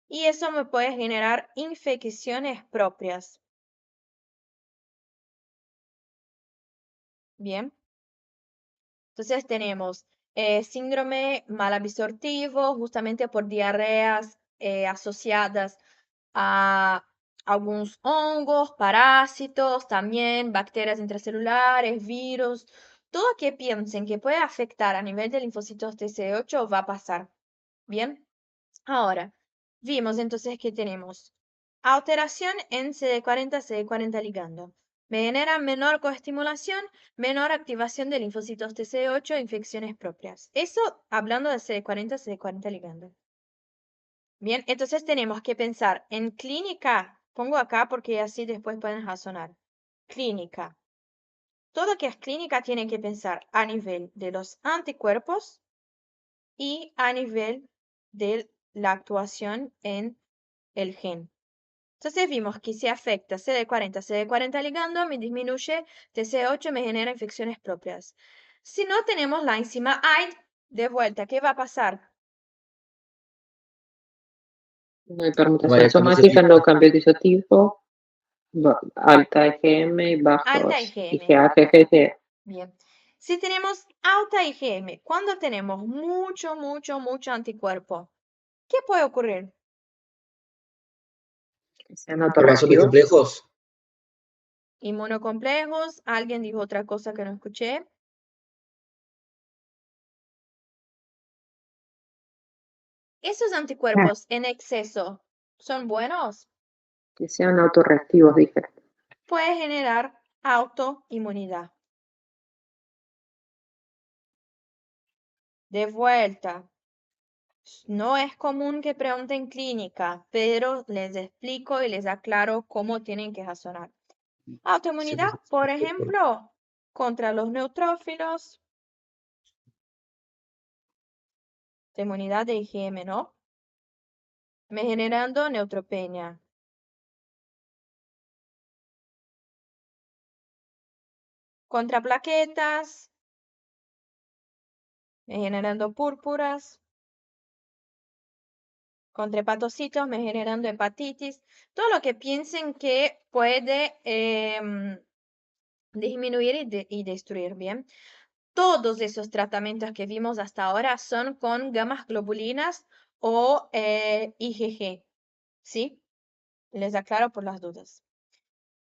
y eso me puede generar infecciones propias. Bien. Entonces tenemos síndrome mal absortivo, justamente por diarreas asociadas a algunos hongos, parásitos, también bacterias intracelulares, virus, todo que piensen que puede afectar a nivel de linfocitos TCD8 va a pasar. Bien, ahora vimos entonces que tenemos alteración en CD40, CD40 ligando. Me genera menor coestimulación, menor activación de linfocitos TCD8 e infecciones propias. Eso hablando de CD40, CD40 ligando. Bien, entonces tenemos que pensar en clínica. Pongo acá porque así después pueden razonar. Clínica. Todo que es clínica tiene que pensar a nivel de los anticuerpos y a nivel de la actuación en el gen. Entonces vimos que si afecta CD40, CD40 ligando, me disminuye TC8, me genera infecciones propias. Si no tenemos la enzima AID, de vuelta, ¿qué va a pasar? No hay permutación Vaya, somática, no cambio de isotipo, alta IgM, Alta bajos IgM. IgA, GGT. Bien. Si tenemos alta IgM, cuando tenemos mucho anticuerpo, ¿qué puede ocurrir? Que sean Formación de autorreactivos. complejos. Inmunocomplejos, alguien dijo otra cosa que no escuché. ¿Esos anticuerpos en exceso son buenos? Que sean autorreactivos, dije. Puede generar autoinmunidad. De vuelta, no es común que pregunten clínica, pero les explico y les aclaro cómo tienen que razonar. Autoinmunidad, por ejemplo, contra los neutrófilos, de inmunidad de IgM, ¿no? Me generando neutropenia. Contra plaquetas, me generando púrpuras. Contra hepatocitos, me generando hepatitis. Todo lo que piensen que puede disminuir y destruir, ¿bien? Todos esos tratamientos que vimos hasta ahora son con gamas globulinas o IgG, ¿sí? Les aclaro por las dudas.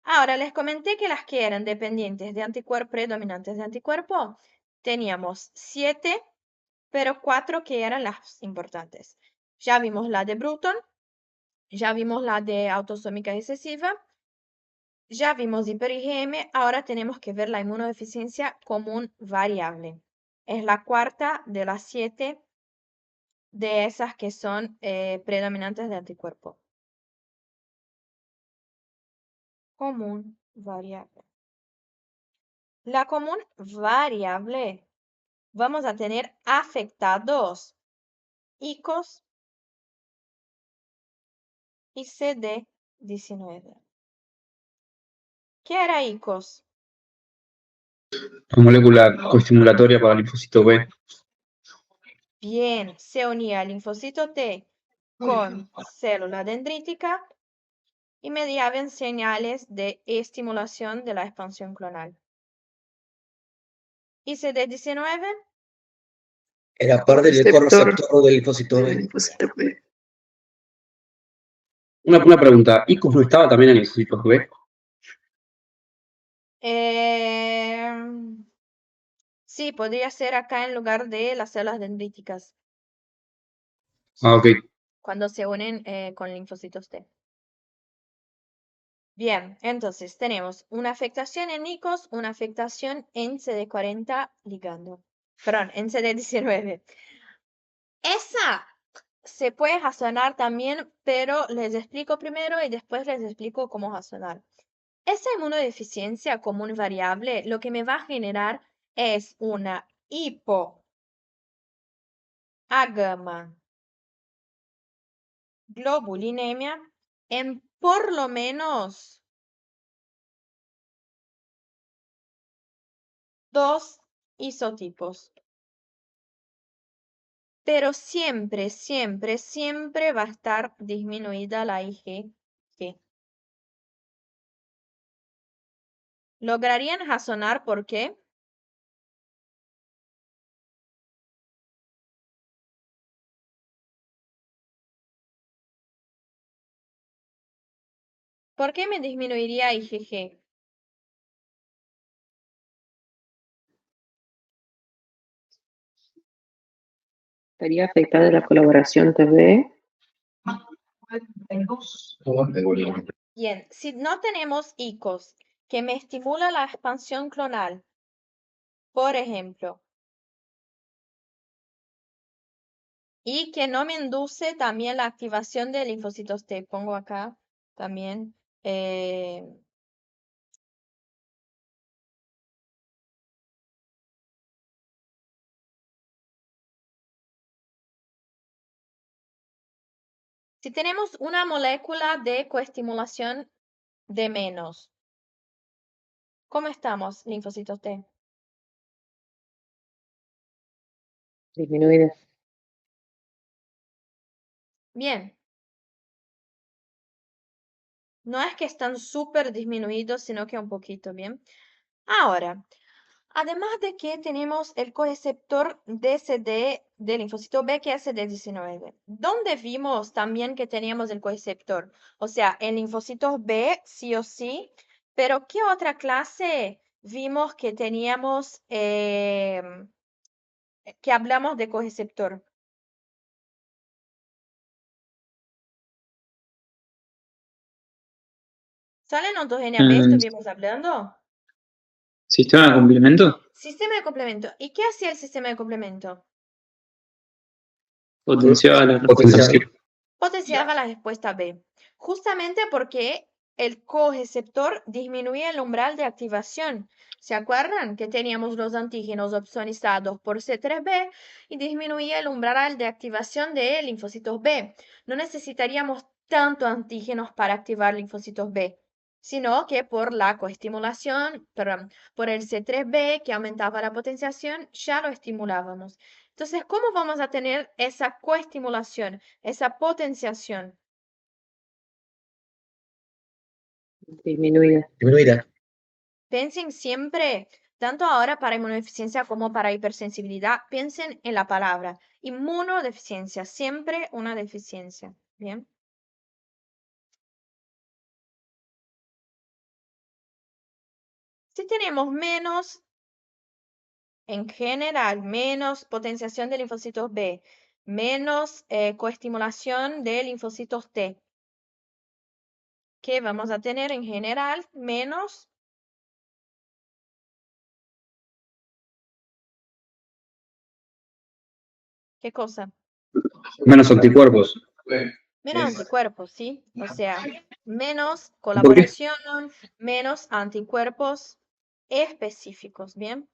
Ahora, les comenté que las que eran dependientes de anticuerpo, predominantes de anticuerpo, teníamos 7, pero 4 que eran las importantes. Ya vimos la de Bruton, ya vimos la de autosómica excesiva, ya vimos hiper-IgM, ahora tenemos que ver la inmunodeficiencia común variable. Es la cuarta de las 7 de esas que son predominantes de anticuerpo. Común variable. La común variable, vamos a tener afectados ICOS y CD19. ¿Qué era ICOS? La molécula coestimulatoria para el linfocito B. Bien, se unía al linfocito T con célula dendrítica y mediaban señales de estimulación de la expansión clonal. ¿Y CD19? Era parte del correceptor del linfocito B. Linfocito B. Una pregunta, ¿ICOS no estaba también en el linfocito B? Sí, podría ser acá en lugar de las células dendríticas, Ah, ok. cuando se unen con linfocitos T. Bien, entonces tenemos una afectación en ICOS, una afectación en CD40 ligando. Perdón, en CD19. Esa se puede razonar también, pero les explico primero y después les explico cómo razonar. Esa inmunodeficiencia como un variable, lo que me va a generar es una hipoagama-globulinemia en por lo menos 2 isotipos. Pero siempre, siempre, siempre va a estar disminuida la IgG. ¿Lograrían razonar por qué? ¿Por qué me disminuiría IgG? Estaría afectada la colaboración TB. Bien, si no tenemos ICOS que me estimula la expansión clonal, por ejemplo, y que no me induce también la activación de linfocitos T, pongo acá también. Si tenemos una molécula de coestimulación de menos, ¿cómo estamos, linfocitos T? Disminuidas. Bien. No es que están súper disminuidos, sino que un poquito, ¿bien? Ahora, además de que tenemos el coreceptor DCD del linfocito B, que es CD19. ¿Dónde vimos también que teníamos el coreceptor? O sea, el linfocito B, sí o sí, pero ¿qué otra clase vimos que teníamos, que hablamos de coreceptor? ¿Salen ontogenia B? ¿Estuvimos hablando? ¿Sistema de complemento? Sistema de complemento. ¿Y qué hacía el sistema de complemento? Potenciaba la respuesta Potencial. C. Potenciaba la respuesta B, justamente porque el coreceptor disminuye el umbral de activación. ¿Se acuerdan que teníamos los antígenos opsonizados por C3b y disminuía el umbral de activación de linfocitos B? No necesitaríamos tanto antígenos para activar linfocitos B, sino que por la coestimulación, perdón, por el C3b que aumentaba la potenciación, ya lo estimulábamos. Entonces, ¿cómo vamos a tener esa coestimulación, esa potenciación? Disminuida. Disminuida. Piensen siempre, tanto ahora para inmunodeficiencia como para hipersensibilidad, piensen en la palabra inmunodeficiencia, siempre una deficiencia. Bien. Si tenemos menos, en general, menos potenciación de linfocitos B, menos coestimulación de linfocitos T, ¿qué vamos a tener en general? Menos. ¿Qué cosa? Menos anticuerpos. Menos anticuerpos, ¿sí? O sea, menos ¿Por qué? colaboración, menos anticuerpos específicos, ¿bien?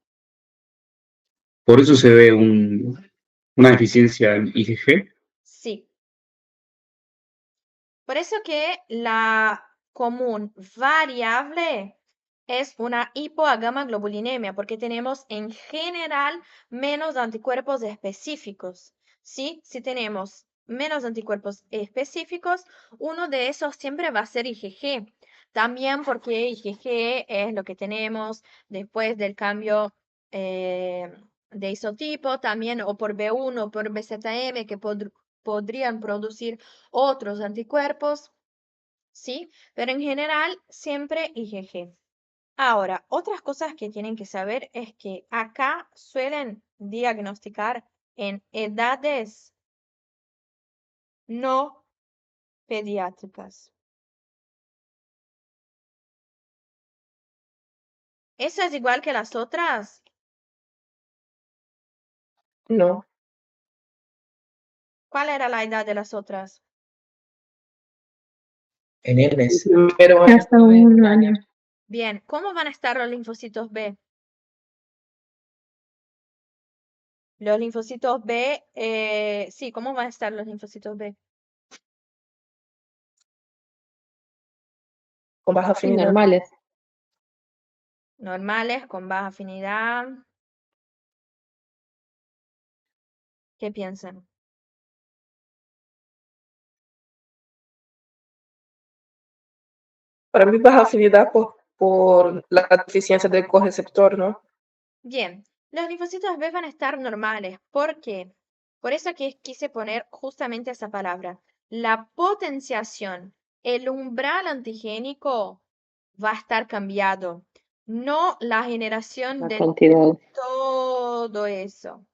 Por eso se ve una deficiencia en IgG. Sí. Por eso que la común variable es una hipoagamaglobulinemia, porque tenemos en general menos anticuerpos específicos, ¿sí? Si tenemos menos anticuerpos específicos, uno de esos siempre va a ser IgG. También porque IgG es lo que tenemos después del cambio de isotipo, también o por B1 o por BZM, que podrían producir otros anticuerpos, ¿sí? Pero en general, siempre IgG. Ahora, otras cosas que tienen que saber es que acá suelen diagnosticar en edades no pediátricas. ¿Eso es igual que las otras? No. ¿Cuál era la edad de las otras? En El Hermes, primero año. Hasta un año. Bien, ¿cómo van a estar los linfocitos B? Los linfocitos B, sí, ¿cómo van a estar los linfocitos B? Con baja Sí, afinidad. normales. Normales, con baja afinidad. ¿Qué piensan? Para mí baja afinidad por la deficiencia del coreceptor, ¿no? Bien, los linfocitos B van a estar normales. ¿Por qué? Por eso que quise poner justamente esa palabra. La potenciación, el umbral antigénico va a estar cambiado, no la generación La de cantidad. todo eso.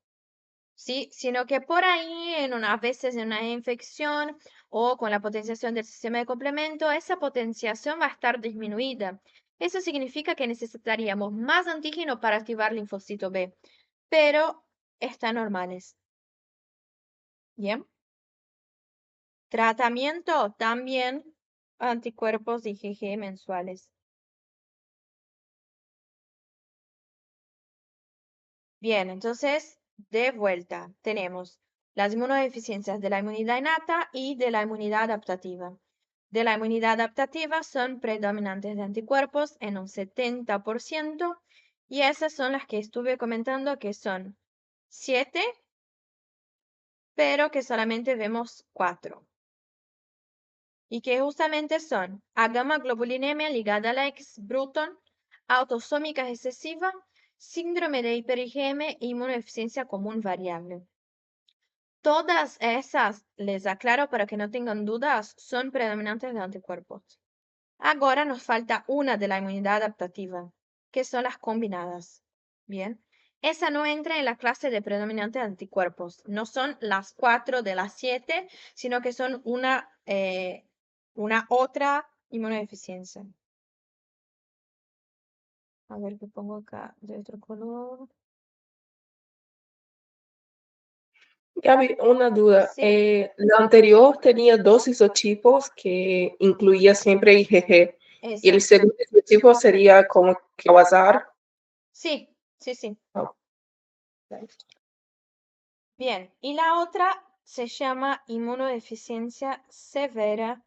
¿Sí? Sino que por ahí, a veces en una infección o con la potenciación del sistema de complemento, esa potenciación va a estar disminuida. Eso significa que necesitaríamos más antígeno para activar linfocito B, pero están normales. Bien. Tratamiento también anticuerpos IgG mensuales. Bien, entonces, de vuelta, tenemos las inmunodeficiencias de la inmunidad innata y de la inmunidad adaptativa. De la inmunidad adaptativa son predominantes de anticuerpos en un 70%, y esas son las que estuve comentando que son 7, pero que solamente vemos 4. Y que justamente son gamma-globulinemia ligada a la ex-Bruton, autosómica excesiva, síndrome de hiper-IgM e inmunodeficiencia común variable. Todas esas, les aclaro para que no tengan dudas, son predominantes de anticuerpos. Ahora nos falta una de la inmunidad adaptativa, que son las combinadas. Bien, esa no entra en la clase de predominantes de anticuerpos. No son las 4 de las 7, sino que son una otra inmunodeficiencia. A ver qué pongo acá de otro color. Gaby, una duda. Sí, La anterior tenía dos isotipos que incluía siempre IgG. Y el esa. segundo isotipo sería como Kawasar. Sí, sí, sí. Oh, Bien, y la otra se llama inmunodeficiencia severa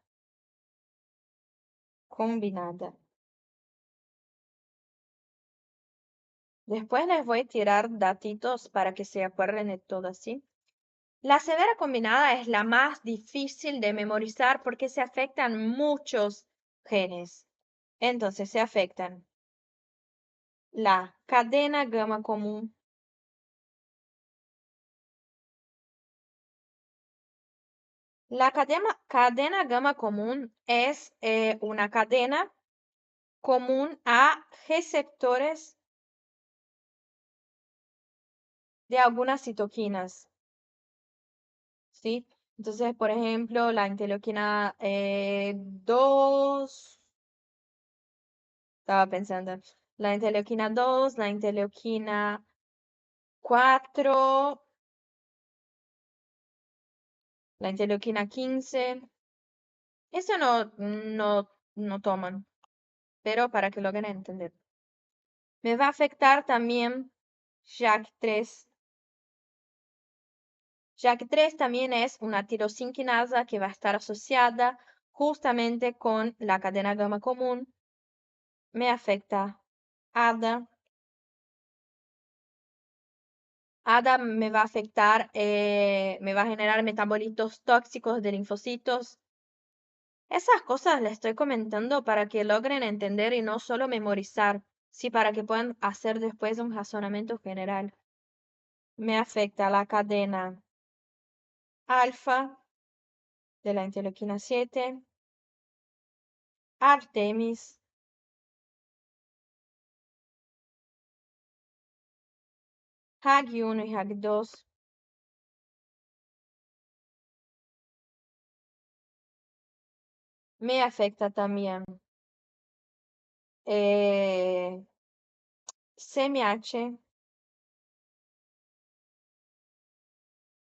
combinada. Después les voy a tirar datitos para que se acuerden de todo así. La severa combinada es la más difícil de memorizar porque se afectan muchos genes. Entonces se afectan la cadena gamma común, la cadena gamma común es una cadena común a receptores de algunas citoquinas, ¿sí? Entonces, por ejemplo, la interleuquina 2, estaba pensando, la interleuquina 2, la interleuquina 4, la interleuquina 15, eso no toman, pero para que logren entender. Me va a afectar también JAK3. JAK3 también es una tirosinquinasa que va a estar asociada justamente con la cadena gamma común. Me afecta ADA. ADA me va a afectar, me va a generar metabolitos tóxicos de linfocitos. Esas cosas les estoy comentando para que logren entender y no solo memorizar, sí, para que puedan hacer después un razonamiento general. Me afecta la cadena alfa de la interleuquina 7, Artemis, HAG1 y HAG2. Me afecta también CMH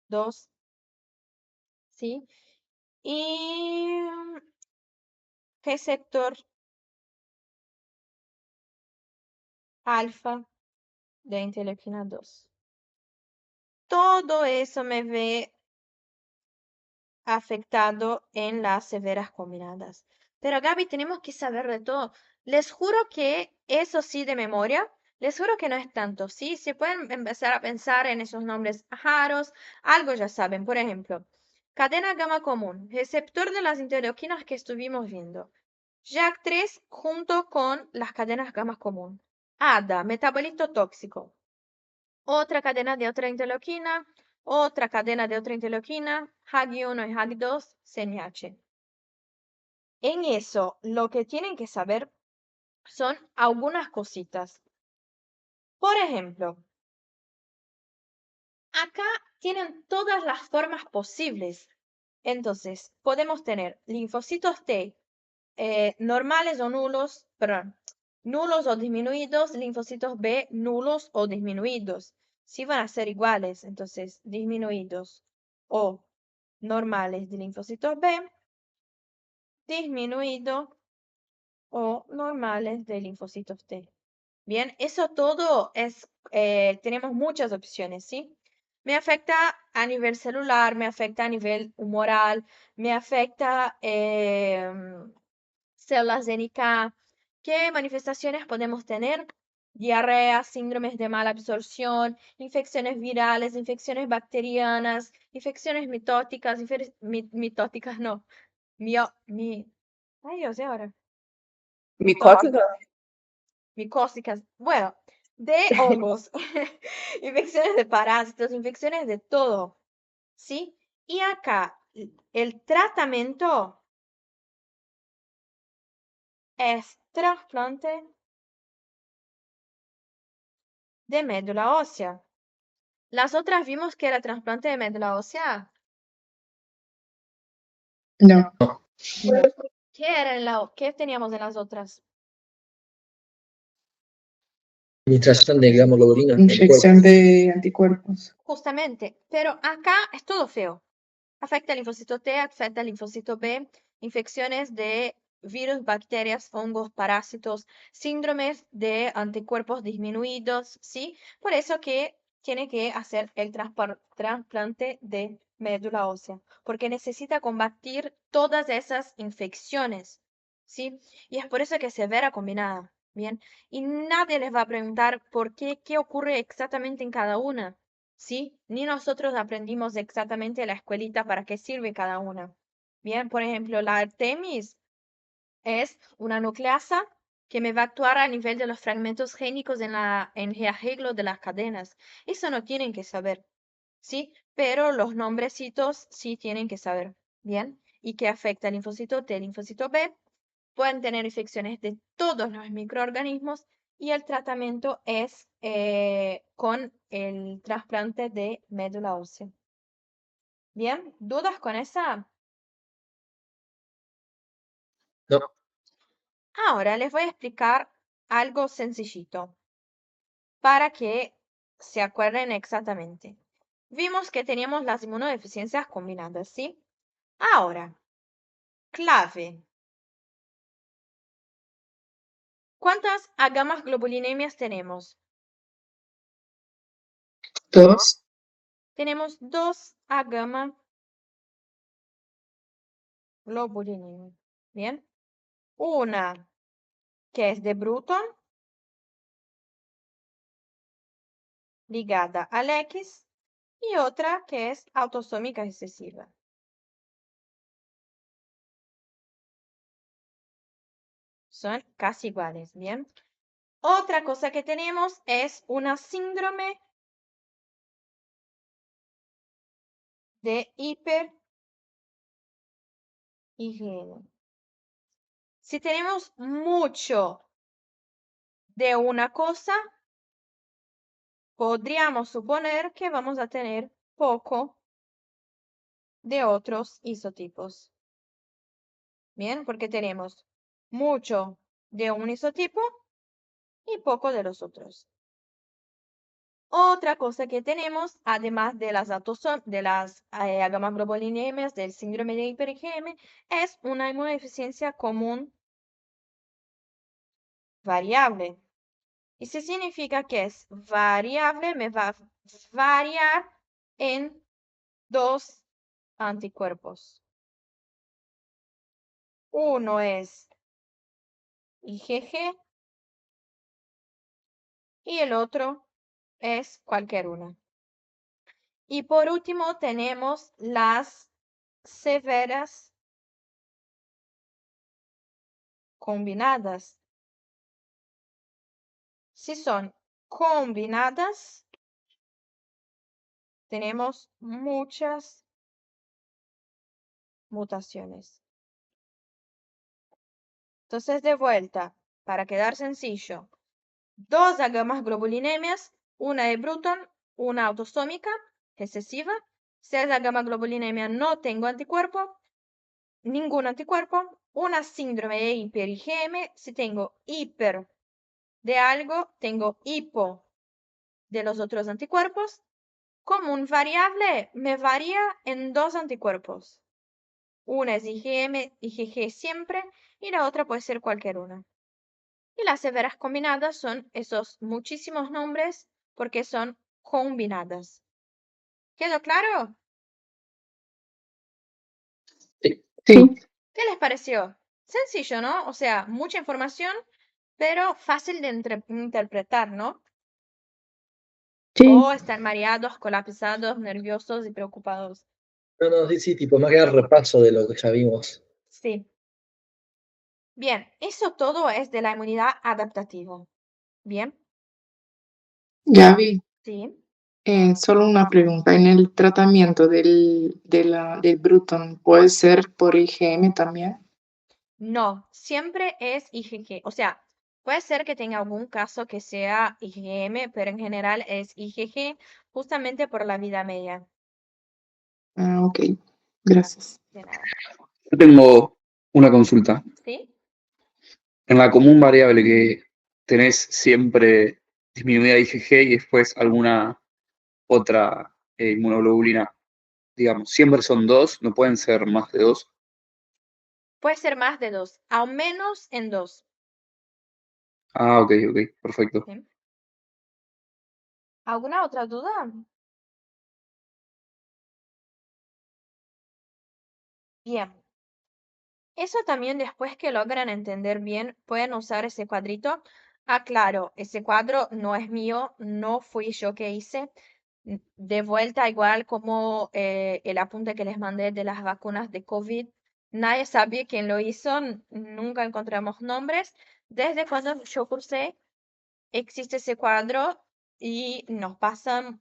2, ¿sí? Y receptor alfa de interleuquina 2. Todo eso me ve afectado en las severas combinadas. Pero Gaby, tenemos que saber de todo. Les juro que eso sí de memoria, les juro que no es tanto, ¿sí? Se pueden empezar a pensar en esos nombres raros, algo ya saben. Por ejemplo, cadena gamma común, receptor de las interleuquinas que estuvimos viendo. JAK3 junto con las cadenas gamma común. ADA, metabolito tóxico. Otra cadena de otra interleuquina, otra cadena de otra interleuquina, HAG1 y HAG2, CNH. En eso, lo que tienen que saber son algunas cositas. Por ejemplo, acá tienen todas las formas posibles. Entonces, podemos tener linfocitos T normales o nulos, perdón, nulos o disminuidos, linfocitos B nulos o disminuidos. Si van a ser iguales, entonces disminuidos o normales de linfocitos B, disminuido o normales de linfocitos T. Bien, eso todo es, tenemos muchas opciones, ¿sí? Me afecta a nivel celular, me afecta a nivel humoral, me afecta células de NK. ¿Qué manifestaciones podemos tener? Diarrea, síndromes de mala absorción, infecciones virales, infecciones bacterianas, infecciones mitóticas, mitóticas no, ay Dios, ¿y ahora? Micótica. Micóticas, bueno, de hongos, infecciones de parásitos, infecciones de todo, ¿sí? Y acá el tratamiento es trasplante de médula ósea. Las otras vimos que era trasplante de médula ósea. No. ¿Qué teníamos en las otras? Administración de gamma globulina en el cuerpo. Inyección de anticuerpos. Justamente, pero acá es todo feo. Afecta al linfocito T, afecta al linfocito B, infecciones de virus, bacterias, hongos, parásitos, síndromes de anticuerpos disminuidos, ¿sí? Por eso que tiene que hacer el trasplante de médula ósea, porque necesita combatir todas esas infecciones, ¿sí? Y es por eso que se verá combinada, ¿bien? Y nadie les va a preguntar por qué ocurre exactamente en cada una. ¿Sí? Ni nosotros aprendimos exactamente en la escuelita para qué sirve cada una. Bien, por ejemplo, la Artemis es una nucleasa que me va a actuar a nivel de los fragmentos génicos en el arreglo de las cadenas. Eso no tienen que saber, ¿sí? Pero los nombrecitos sí tienen que saber, ¿bien? Y que afecta al linfocito T, linfocito B. Pueden tener infecciones de todos los microorganismos y el tratamiento es con el trasplante de médula ósea. Bien, ¿dudas con esa? No, Ahora les voy a explicar algo sencillito para que se acuerden exactamente. Vimos que teníamos las inmunodeficiencias combinadas, ¿sí? Ahora, clave. ¿Cuántas agamas globulinemias tenemos? 2. Tenemos 2 agamas globulinemias. Bien. Una que es de Bruton, ligada al X, y otra que es autosómica recesiva. Son casi iguales, ¿bien? Otra cosa que tenemos es una síndrome de hiper-IgM. Si tenemos mucho de una cosa, podríamos suponer que vamos a tener poco de otros isotipos. Bien, porque tenemos mucho de un isotipo y poco de los otros. Otra cosa que tenemos, además de las gamaglobulinemias del síndrome de hiper-IgM, es una inmunodeficiencia común variable. Y si significa que es variable, me va a variar en 2 anticuerpos. Uno es IgG y el otro es cualquier una. Y por último tenemos las severas combinadas. Si son combinadas, tenemos muchas mutaciones. Entonces, de vuelta, para quedar sencillo, 2 gamaglobulinemias, una de Bruton, una autosómica recesiva. Si es la gamaglobulinemia no tengo anticuerpo, ningún anticuerpo. Una síndrome de hiper-IgM, si tengo hiper de algo, tengo hipo de los otros anticuerpos. Común variable me varía en 2 anticuerpos. Una es IgG siempre y la otra puede ser cualquier una. Y las severas combinadas son esos muchísimos nombres porque son combinadas. ¿Quedó claro? Sí. Sí, ¿Qué les pareció? Sencillo, ¿no? O sea, mucha información, pero fácil de interpretar, ¿no? sí. O están mareados, colapsados, nerviosos y preocupados. No, sí, tipo, más que el repaso de lo que ya vimos. Sí. Bien, eso todo es de la inmunidad adaptativa. Bien, Gaby, sí. solo una pregunta. ¿En el tratamiento del Bruton puede ser por IgM también? No, siempre es IgG. O sea, puede ser que tenga algún caso que sea IgM, pero en general es IgG justamente por la vida media. Ah, ok. Gracias. De nada. Yo tengo una consulta. ¿Sí? En la común variable que tenés siempre disminuida IgG y después alguna otra inmunoglobulina, digamos, siempre son 2, no pueden ser más de 2. Puede ser más de 2, al menos en 2. Ah, ok, perfecto. ¿Sí? ¿Alguna otra duda? Bien. Eso también después que logran entender bien, pueden usar ese cuadrito. Ah, claro, ese cuadro no es mío, no fui yo que hice. De vuelta, igual como el apunte que les mandé de las vacunas de COVID, nadie sabe quién lo hizo, nunca encontramos nombres. Desde cuando yo cursé, existe ese cuadro y nos pasan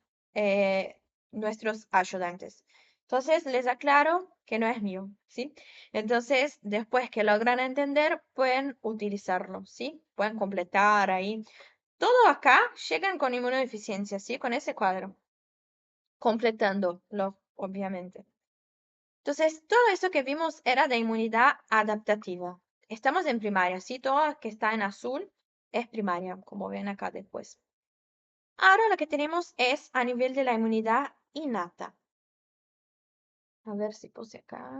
nuestros ayudantes. Entonces, les aclaro que no es mío, ¿sí? Entonces, después que logran entender, pueden utilizarlo, ¿sí? Pueden completar ahí. Todo acá llegan con inmunodeficiencia, ¿sí? Con ese cuadro. Completándolo, obviamente. Entonces, todo eso que vimos era de inmunidad adaptativa. Estamos en primaria, ¿sí? Todo que está en azul es primaria, como ven acá después. Ahora lo que tenemos es a nivel de la inmunidad innata. A ver si puse acá.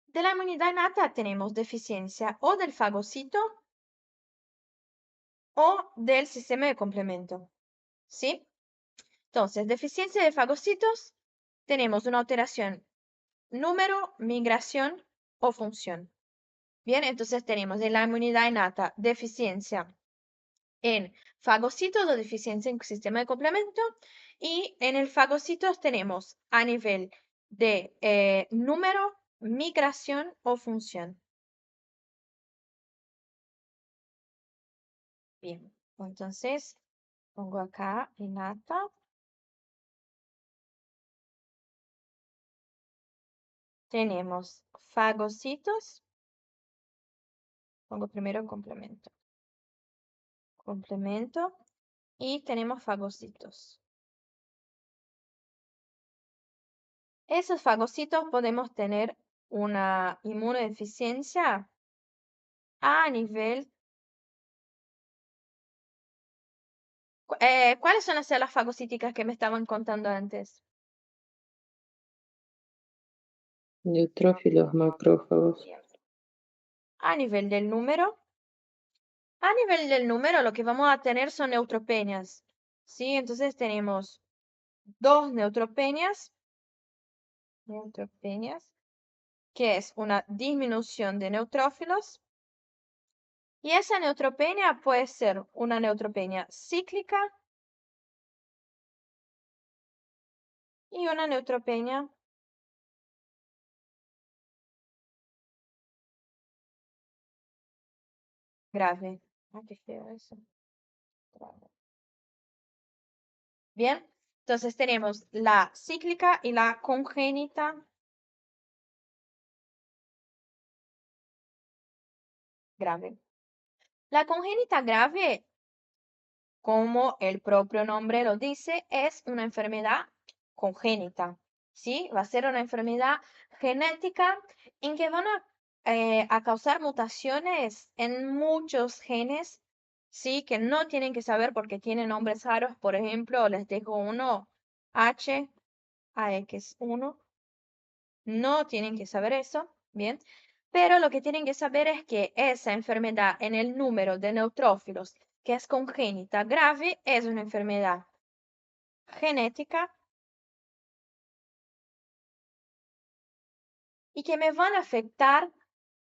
De la inmunidad innata tenemos deficiencia o del fagocito o del sistema de complemento. ¿Sí? Entonces, deficiencia de fagocitos, tenemos una alteración número, migración o función. Bien, entonces tenemos de la inmunidad innata deficiencia en fagocitos o deficiencia en sistema de complemento. Y en el fagocitos tenemos a nivel de número, migración o función. Bien, entonces pongo acá innata. Tenemos fagocitos. Pongo primero el complemento. Complemento. Y tenemos fagocitos. Esos fagocitos podemos tener una inmunodeficiencia a nivel... ¿Cuáles son las células fagocíticas que me estaban contando antes? Neutrófilos, macrófagos. A nivel del número. A nivel del número, lo que vamos a tener son neutropenias. ¿Sí? Entonces tenemos 2 neutropenias, que es una disminución de neutrófilos. Y esa neutropenia puede ser una neutropenia cíclica y una neutropenia grave. Ay, qué feo eso. Grave. Bien, entonces tenemos la cíclica y la congénita grave. La congénita grave, como el propio nombre lo dice, es una enfermedad congénita, ¿sí? Va a ser una enfermedad genética en que van a causar mutaciones en muchos genes, ¿sí? Que no tienen que saber porque tienen nombres raros. Por ejemplo, les dejo uno, HAX1. No tienen que saber eso, ¿bien? Pero lo que tienen que saber es que esa enfermedad en el número de neutrófilos que es congénita grave es una enfermedad genética y que me van a afectar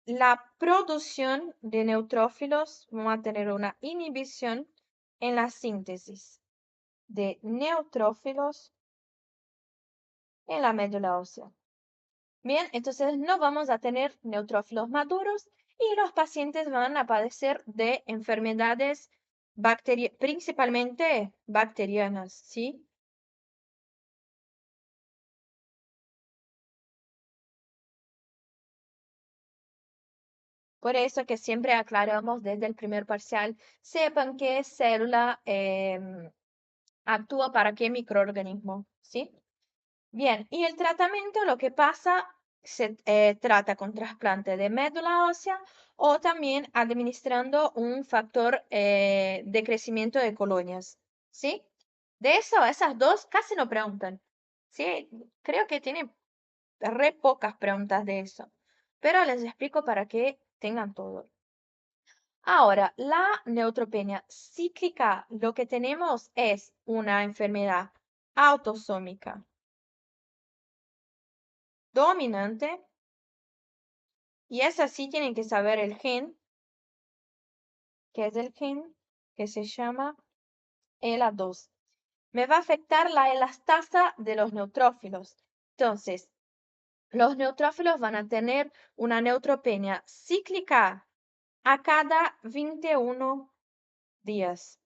la producción de neutrófilos. Vamos a tener una inhibición en la síntesis de neutrófilos en la médula ósea. Bien, entonces no vamos a tener neutrófilos maduros y los pacientes van a padecer de enfermedades principalmente bacterianas, ¿sí? Por eso que siempre aclaramos desde el primer parcial, sepan qué célula actúa para qué microorganismo, ¿sí? Bien, y el tratamiento, lo que pasa, se trata con trasplante de médula ósea o también administrando un factor de crecimiento de colonias, ¿sí? De eso, esas dos casi no preguntan, ¿sí? Creo que tiene re pocas preguntas de eso, pero les explico para que tengan todo. Ahora, la neutropenia cíclica, lo que tenemos es una enfermedad autosómica dominante, y esa sí tienen que saber el gen, que es el gen que se llama ELA2. Me va a afectar la elastasa de los neutrófilos. Entonces, los neutrófilos van a tener una neutropenia cíclica a cada 21 días.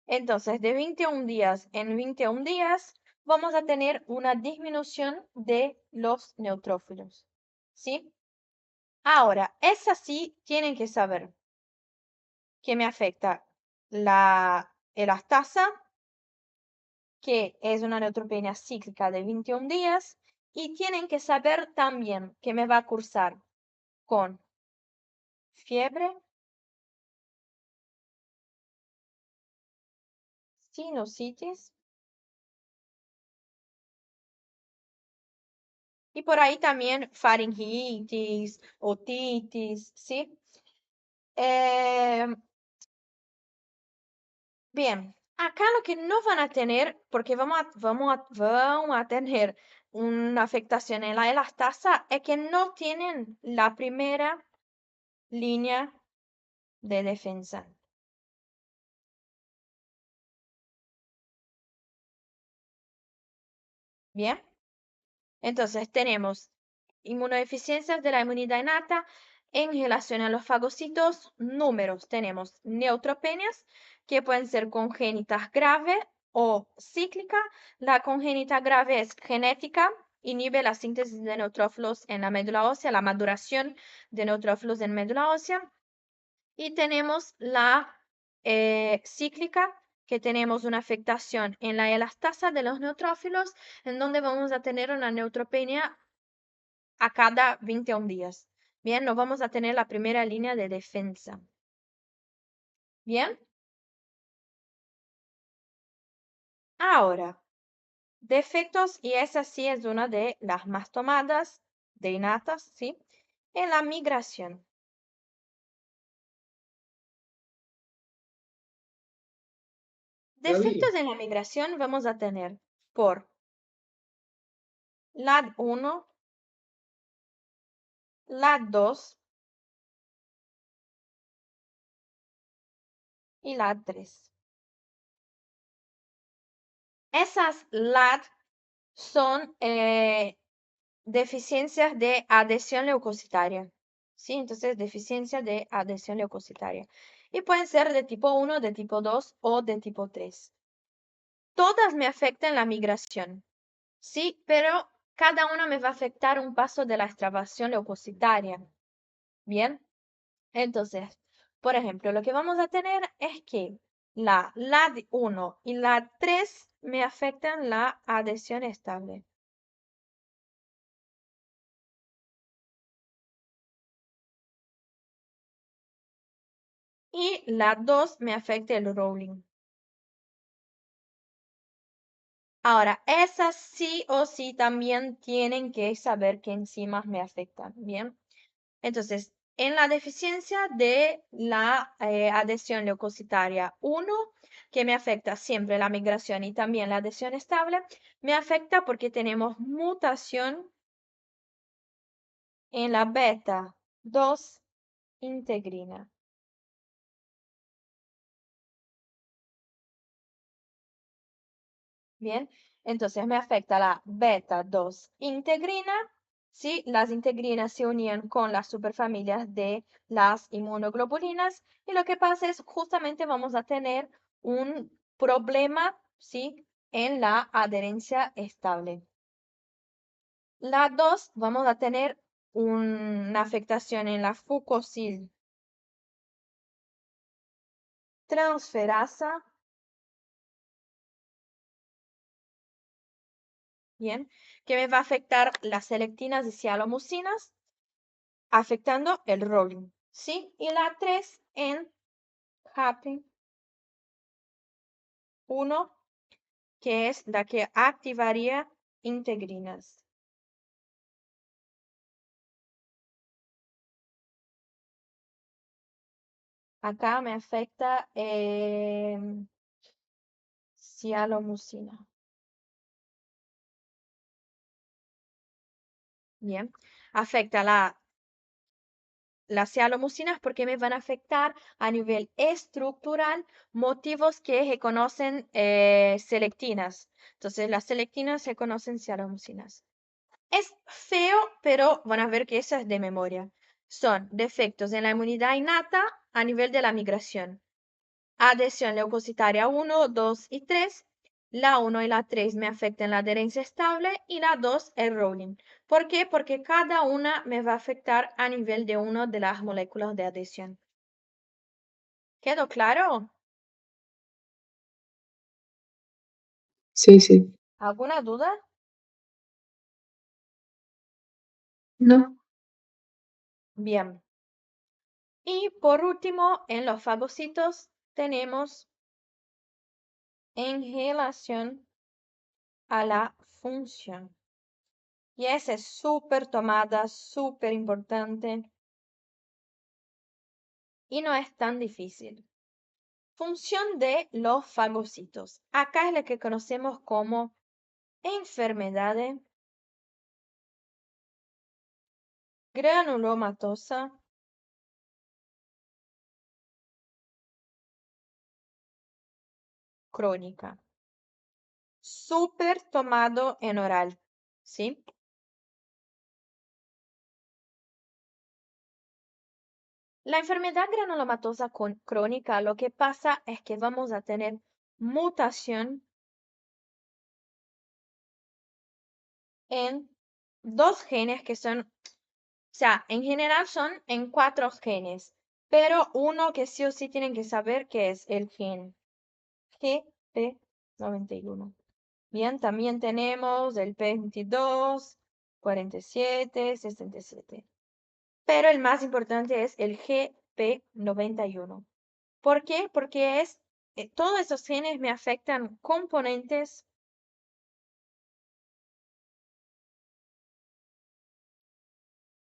Entonces, de 21 días en 21 días, vamos a tener una disminución de los neutrófilos. ¿Sí? Ahora, esa sí tienen que saber que me afecta la elastasa, que es una neutropenia cíclica de 21 días, y tienen que saber también que me va a cursar con fiebre, sinusitis, y por ahí también faringitis, otitis, ¿sí? Bien, acá lo que no van a tener, porque vamos a tener una afectación en la elastasa, es que no tienen la primera línea de defensa. Bien, entonces tenemos inmunodeficiencias de la inmunidad innata en relación a los fagocitos. Números, tenemos neutropenias que pueden ser congénitas graves o cíclica. La congénita grave es genética, inhibe la síntesis de neutrófilos en la médula ósea, la maduración de neutrófilos en médula ósea. Y tenemos la cíclica, que tenemos una afectación en la elastasa de los neutrófilos, en donde vamos a tener una neutropenia a cada 21 días. Bien, nos vamos a tener la primera línea de defensa. Bien. Ahora, defectos, y esa sí es una de las más tomadas, de innatas, ¿sí? En la migración. Gaby, Defectos en la migración vamos a tener por LAD 1, LAD 2 y LAD 3. Esas LAD son deficiencias de adhesión leucocitaria, ¿sí? Entonces, deficiencia de adhesión leucocitaria. Y pueden ser de tipo 1, de tipo 2 o de tipo 3. Todas me afectan la migración, ¿sí? Pero cada una me va a afectar un paso de la extravasación leucocitaria. Bien, entonces, por ejemplo, lo que vamos a tener es que la LAD1 y la 3 me afectan la adhesión estable. Y la 2 me afecta el rolling. Ahora, esas sí o sí también tienen que saber qué enzimas me afectan, ¿bien? Entonces, en la deficiencia de la adhesión leucocitaria 1, que me afecta siempre la migración y también la adhesión estable, me afecta porque tenemos mutación en la beta 2 integrina. Bien, entonces me afecta la beta 2 integrina. ¿Sí? Las integrinas se unían con las superfamilias de las inmunoglobulinas y lo que pasa es justamente vamos a tener un problema, ¿sí? En la adherencia estable. La 2 vamos a tener una afectación en la fucosil transferasa. Bien, que me va a afectar las selectinas y sialomucinas, afectando el rolling, ¿sí? Y la 3 en happy 1, que es la que activaría integrinas. Acá me afecta sialomucina. Bien, afecta las sialomucinas porque me van a afectar a nivel estructural motivos que se conocen selectinas. Entonces, las selectinas se conocen sialomucinas. Es feo, pero van a ver que eso es de memoria. Son defectos en la inmunidad innata a nivel de la migración. Adhesión leucocitaria 1, 2 y 3. La 1 y la 3 me afectan la adherencia estable y la 2 el rolling. ¿Por qué? Porque cada una me va a afectar a nivel de una de las moléculas de adhesión. ¿Quedó claro? Sí, sí. ¿Alguna duda? No. Bien. Y por último, en los fagocitos tenemos en relación a la función. Y esa es súper tomada, súper importante y no es tan difícil. Función de los fagocitos. Acá es la que conocemos como enfermedad granulomatosa crónica. Súper tomado en oral, ¿sí? La enfermedad granulomatosa crónica, lo que pasa es que vamos a tener mutación en dos genes que son, o sea, en general son en 4 genes, pero uno que sí o sí tienen que saber que es el gen GP91. Bien, también tenemos el P22, 47, 67. pero el más importante es el GP91. ¿Por qué? Porque todos esos genes me afectan componentes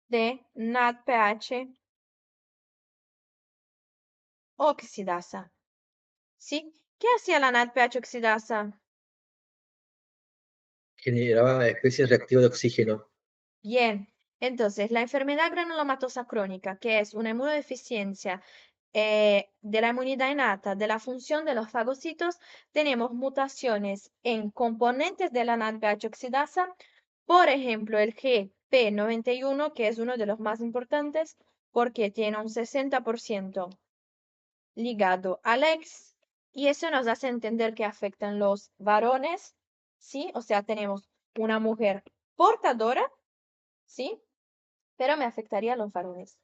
de NADPH oxidasa. ¿Sí? ¿Qué hacía la NADPH oxidasa? Generaba especies reactivas de oxígeno. Bien, entonces la enfermedad granulomatosa crónica, que es una inmunodeficiencia de la inmunidad innata, de la función de los fagocitos, tenemos mutaciones en componentes de la NADPH oxidasa, por ejemplo, el GP91, que es uno de los más importantes porque tiene un 60% ligado al X, y eso nos hace entender que afectan los varones, ¿sí? O sea, tenemos una mujer portadora, ¿sí? Pero me afectaría a los varones.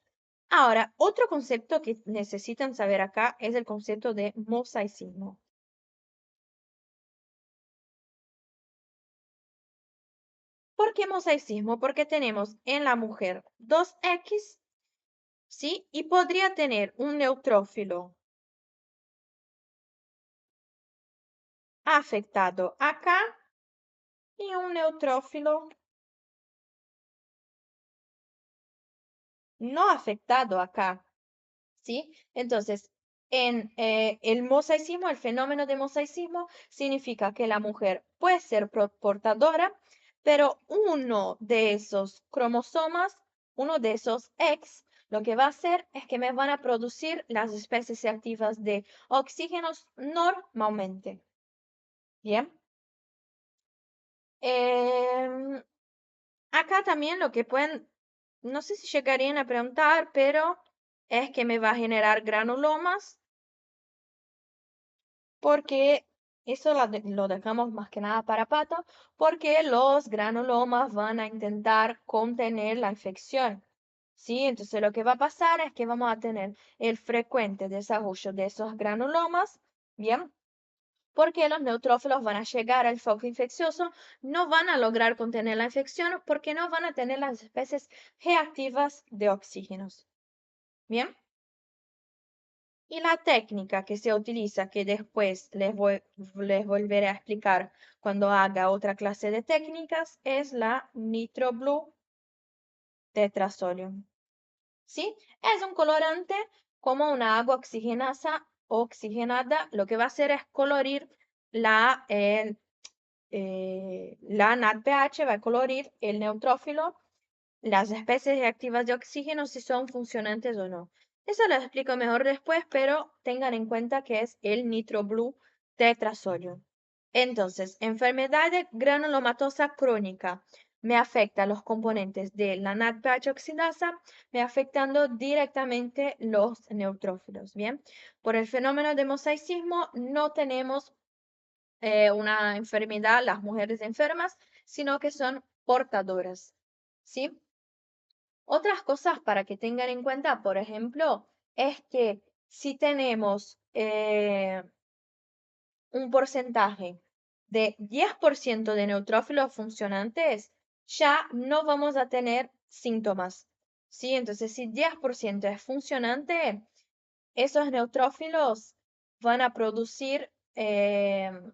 Ahora, otro concepto que necesitan saber acá es el concepto de mosaicismo. ¿Por qué mosaicismo? Porque tenemos en la mujer 2X, ¿sí? Y podría tener un neutrófilo afectado acá y un neutrófilo no afectado acá, ¿sí? Entonces, en el mosaicismo, el fenómeno de mosaicismo significa que la mujer puede ser portadora, pero uno de esos cromosomas, uno de esos X, lo que va a hacer es que me van a producir las especies activas de oxígenos normalmente. Bien. Em, Acá también lo que pueden, no sé si llegarían a preguntar, pero es que me va a generar granulomas, porque eso lo dejamos más que nada para pato, porque los granulomas van a intentar contener la infección. ¿Sí? Entonces lo que va a pasar es que vamos a tener el frecuente desarrollo de esos granulomas, ¿bien? Porque los neutrófilos van a llegar al foco infeccioso, no van a lograr contener la infección porque no van a tener las especies reactivas de oxígenos. ¿Bien? Y la técnica que se utiliza, que después les volveré a explicar cuando haga otra clase de técnicas, es la NitroBlue tetrasodium. ¿Sí? Es un colorante como una agua oxigenada. Lo que va a hacer es colorir la NADPH, va a colorir el neutrófilo, las especies reactivas de oxígeno, si son funcionantes o no. Eso lo explico mejor después, pero tengan en cuenta que es el NitroBlue tetrasodium. Entonces, enfermedad de granulomatosa crónica me afecta los componentes de la NADPH oxidasa, me afectando directamente los neutrófilos, ¿bien? Por el fenómeno de mosaicismo no tenemos una enfermedad, las mujeres enfermas, sino que son portadoras, ¿sí? Otras cosas para que tengan en cuenta, por ejemplo, es que si tenemos un porcentaje de 10% de neutrófilos funcionantes, ya no vamos a tener síntomas, ¿sí? Entonces, si 10% es funcionante, esos neutrófilos van a producir, van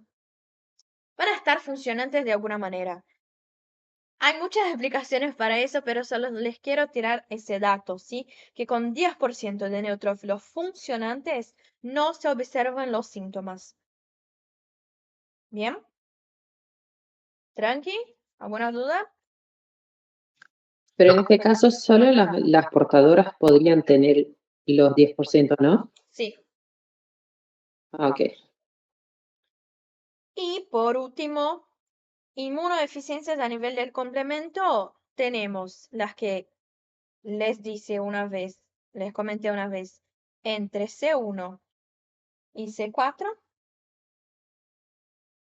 a estar funcionantes de alguna manera. Hay muchas explicaciones para eso, pero solo les quiero tirar ese dato, ¿sí? Que con 10% de neutrófilos funcionantes no se observan los síntomas. ¿Bien? ¿Tranqui? ¿Alguna duda? Pero en este caso, solo las portadoras podrían tener los 10%, ¿no? Sí. Ah, ok. Y por último, inmunodeficiencias a nivel del complemento, tenemos las que les comenté una vez, entre C1 y C4,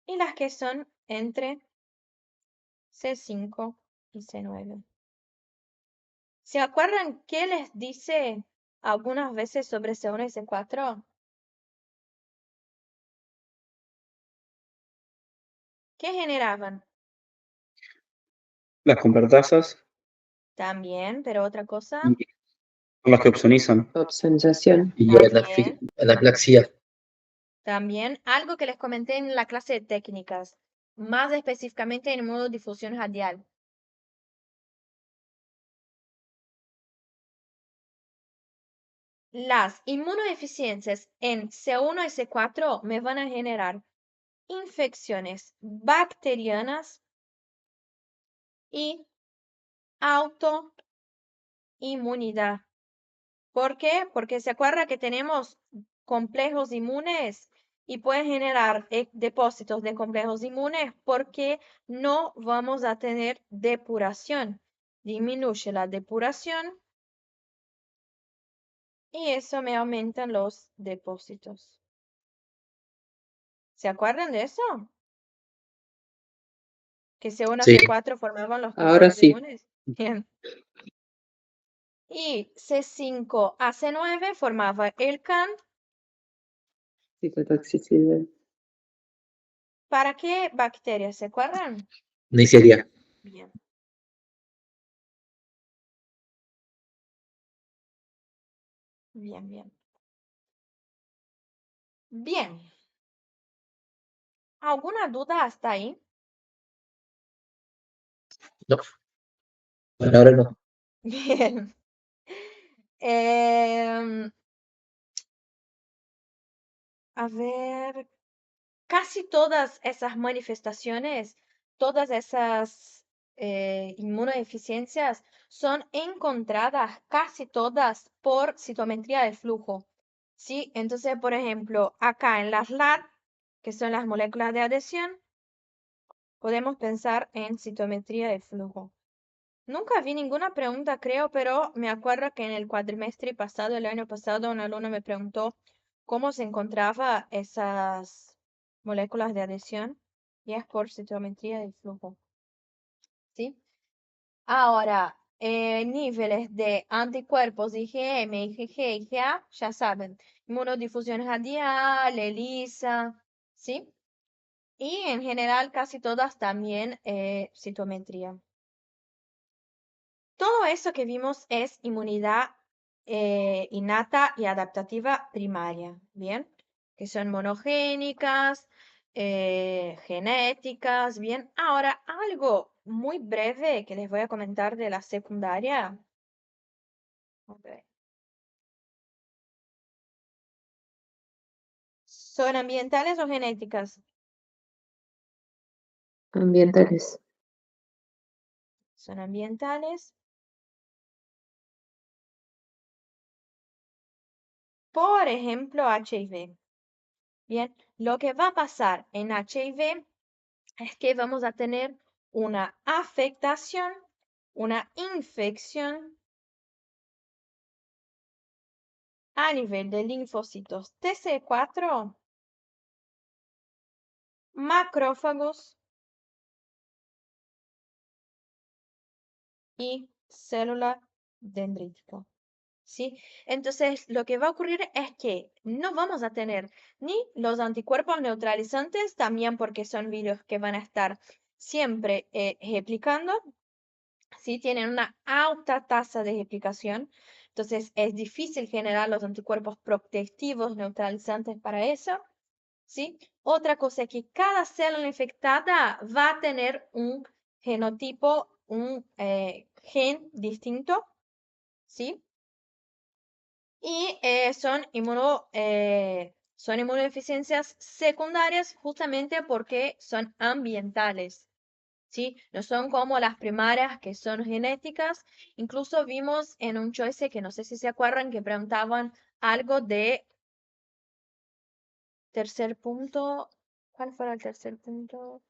y las que son entre C5 y C9. ¿Se acuerdan qué les dice algunas veces sobre C1 y C4? ¿Qué generaban? Las compertasas. También, pero otra cosa. Y son los que opsonizan. Obsonización. Y También. anafilaxia. También algo que les comenté en la clase de técnicas, más específicamente en inmunodifusión radial. Las inmunodeficiencias en C1 y C4 me van a generar infecciones bacterianas y autoinmunidad. ¿Por qué? Porque se acuerda que tenemos complejos inmunes y pueden generar depósitos de complejos inmunes porque no vamos a tener depuración. Disminuye la depuración y eso me aumentan los depósitos. ¿Se acuerdan de eso? Que C1 Sí. C4 formaban los Ahora complejos sí. inmunes. Bien. Y C5 a C9 formaba el CAN. Citotoxicidad. ¿Para qué bacterias? ¿Se acuerdan? Neisseria. Bien. Bien, bien. Bien. ¿Alguna duda hasta ahí? No. Bueno, ahora no. Bien. A ver, casi todas esas manifestaciones, todas esas inmunodeficiencias son encontradas casi todas por citometría de flujo. ¿Sí? Entonces, por ejemplo, acá en las LAD, que son las moléculas de adhesión, podemos pensar en citometría de flujo. Nunca vi ninguna pregunta, creo, pero me acuerdo que en el cuatrimestre pasado, el año pasado, un alumno me preguntó cómo se encontraba esas moléculas de adhesión y es por citometría de flujo. ¿Sí? Ahora, niveles de anticuerpos IgM, IgG, IgA, ya saben, inmunodifusión radial, ELISA, ¿sí? Y en general casi todas también citometría. Todo eso que vimos es inmunidad innata y adaptativa primaria, ¿bien? Que son monogénicas, genéticas, ¿bien? Ahora, algo muy breve que les voy a comentar de la secundaria. Ok. ¿Son ambientales o genéticas? Ambientales. Son ambientales. Por ejemplo, HIV. Bien, lo que va a pasar en HIV es que vamos a tener una afectación, una infección a nivel de linfocitos TC4, macrófagos y célula dendrítica. ¿Sí? Entonces, lo que va a ocurrir es que no vamos a tener ni los anticuerpos neutralizantes, también porque son virus que van a estar siempre replicando, ¿sí? Tienen una alta tasa de replicación, entonces es difícil generar los anticuerpos protectivos neutralizantes para eso, ¿sí? Otra cosa es que cada célula infectada va a tener un genotipo, un gen distinto, ¿sí? Y son inmunodeficiencias secundarias justamente porque son ambientales, ¿sí? No son como las primarias que son genéticas. Incluso vimos en un choice que no sé si se acuerdan que preguntaban algo de tercer punto. ¿Cuál fue el tercer punto?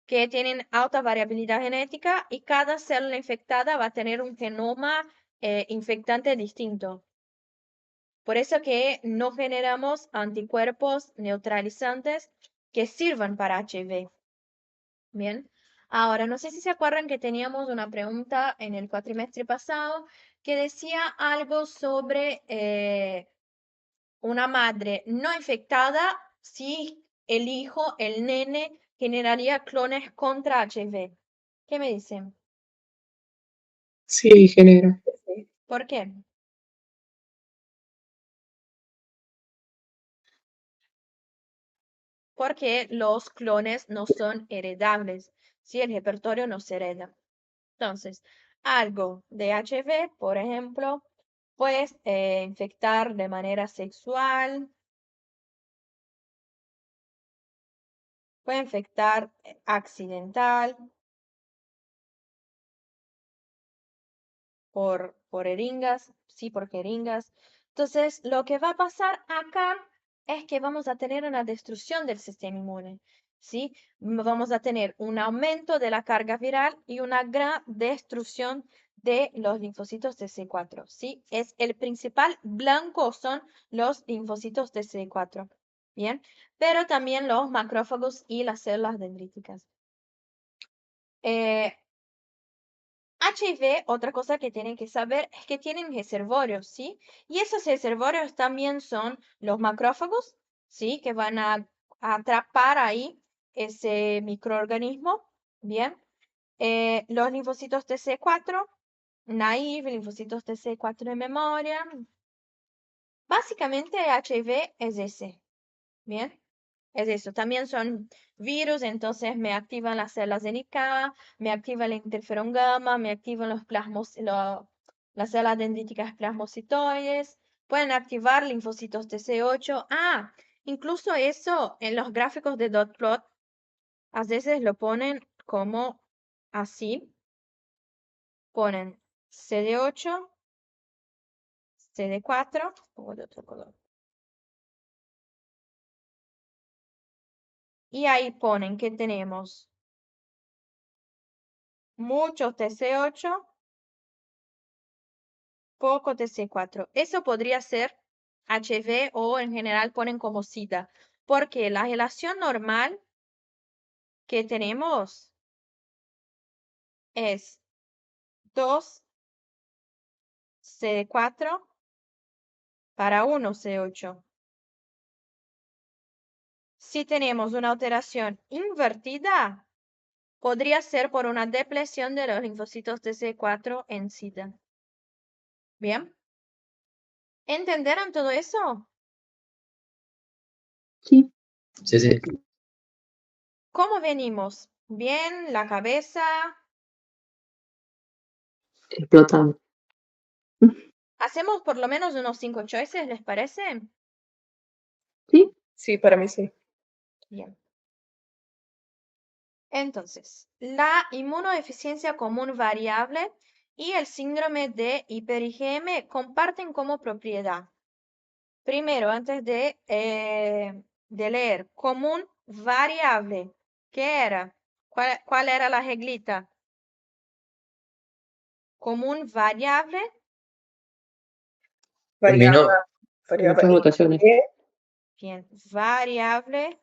Que tienen alta variabilidad genética y cada célula infectada va a tener un genoma infectante distinto. Por eso que no generamos anticuerpos neutralizantes que sirvan para HIV. Bien, ahora no sé si se acuerdan que teníamos una pregunta en el cuatrimestre pasado que decía algo sobre una madre no infectada si el hijo, el nene, generaría clones contra HIV. ¿Qué me dicen? Sí, genera. ¿Por qué? Porque los clones no son heredables, si el repertorio no se hereda. Entonces, algo de HIV, por ejemplo, puedes infectar de manera sexual, puede infectar accidental, por jeringas, sí, por jeringas. Entonces, lo que va a pasar acá es que vamos a tener una destrucción del sistema inmune, ¿sí? Vamos a tener un aumento de la carga viral y una gran destrucción de los linfocitos de CD4, ¿sí? Es el principal blanco son los linfocitos de CD4, ¿bien? Pero también los macrófagos y las células dendríticas. HIV, otra cosa que tienen que saber es que tienen reservorios, ¿sí? Y esos reservorios también son los macrófagos, ¿sí? Que van a atrapar ahí ese microorganismo, ¿bien? Los linfocitos TC4, naive, linfocitos TC4 de memoria. Básicamente HIV es ese, ¿bien? Es eso, también son virus, entonces me activan las células de NK, me activan el interferón gamma, me activan las células dendríticas plasmocitoides, pueden activar linfocitos TC8. Ah, incluso eso en los gráficos de dot plot, a veces lo ponen como así, ponen CD8, CD4, pongo de otro color. Y ahí ponen que tenemos muchos TC8, poco TC4. Eso podría ser HIV o en general ponen como SIDA, porque la relación normal que tenemos es 2 CD4 para 1 C8. Si tenemos una alteración invertida, podría ser por una depresión de los linfocitos TC4 en SIDA. ¿Bien? ¿Entendieron todo eso? Sí. Sí, sí. ¿Cómo venimos? ¿Bien? ¿La cabeza? Explotando. Hacemos por lo menos unos 5 choices, ¿les parece? Sí. Sí, para mí sí. Bien. Entonces, la inmunodeficiencia común variable y el síndrome de hiper-IgM comparten como propiedad. Primero, antes de leer, común variable. ¿Qué era? ¿Cuál era la reglita? Común variable. Terminó. Muchas mutaciones. Bien, variable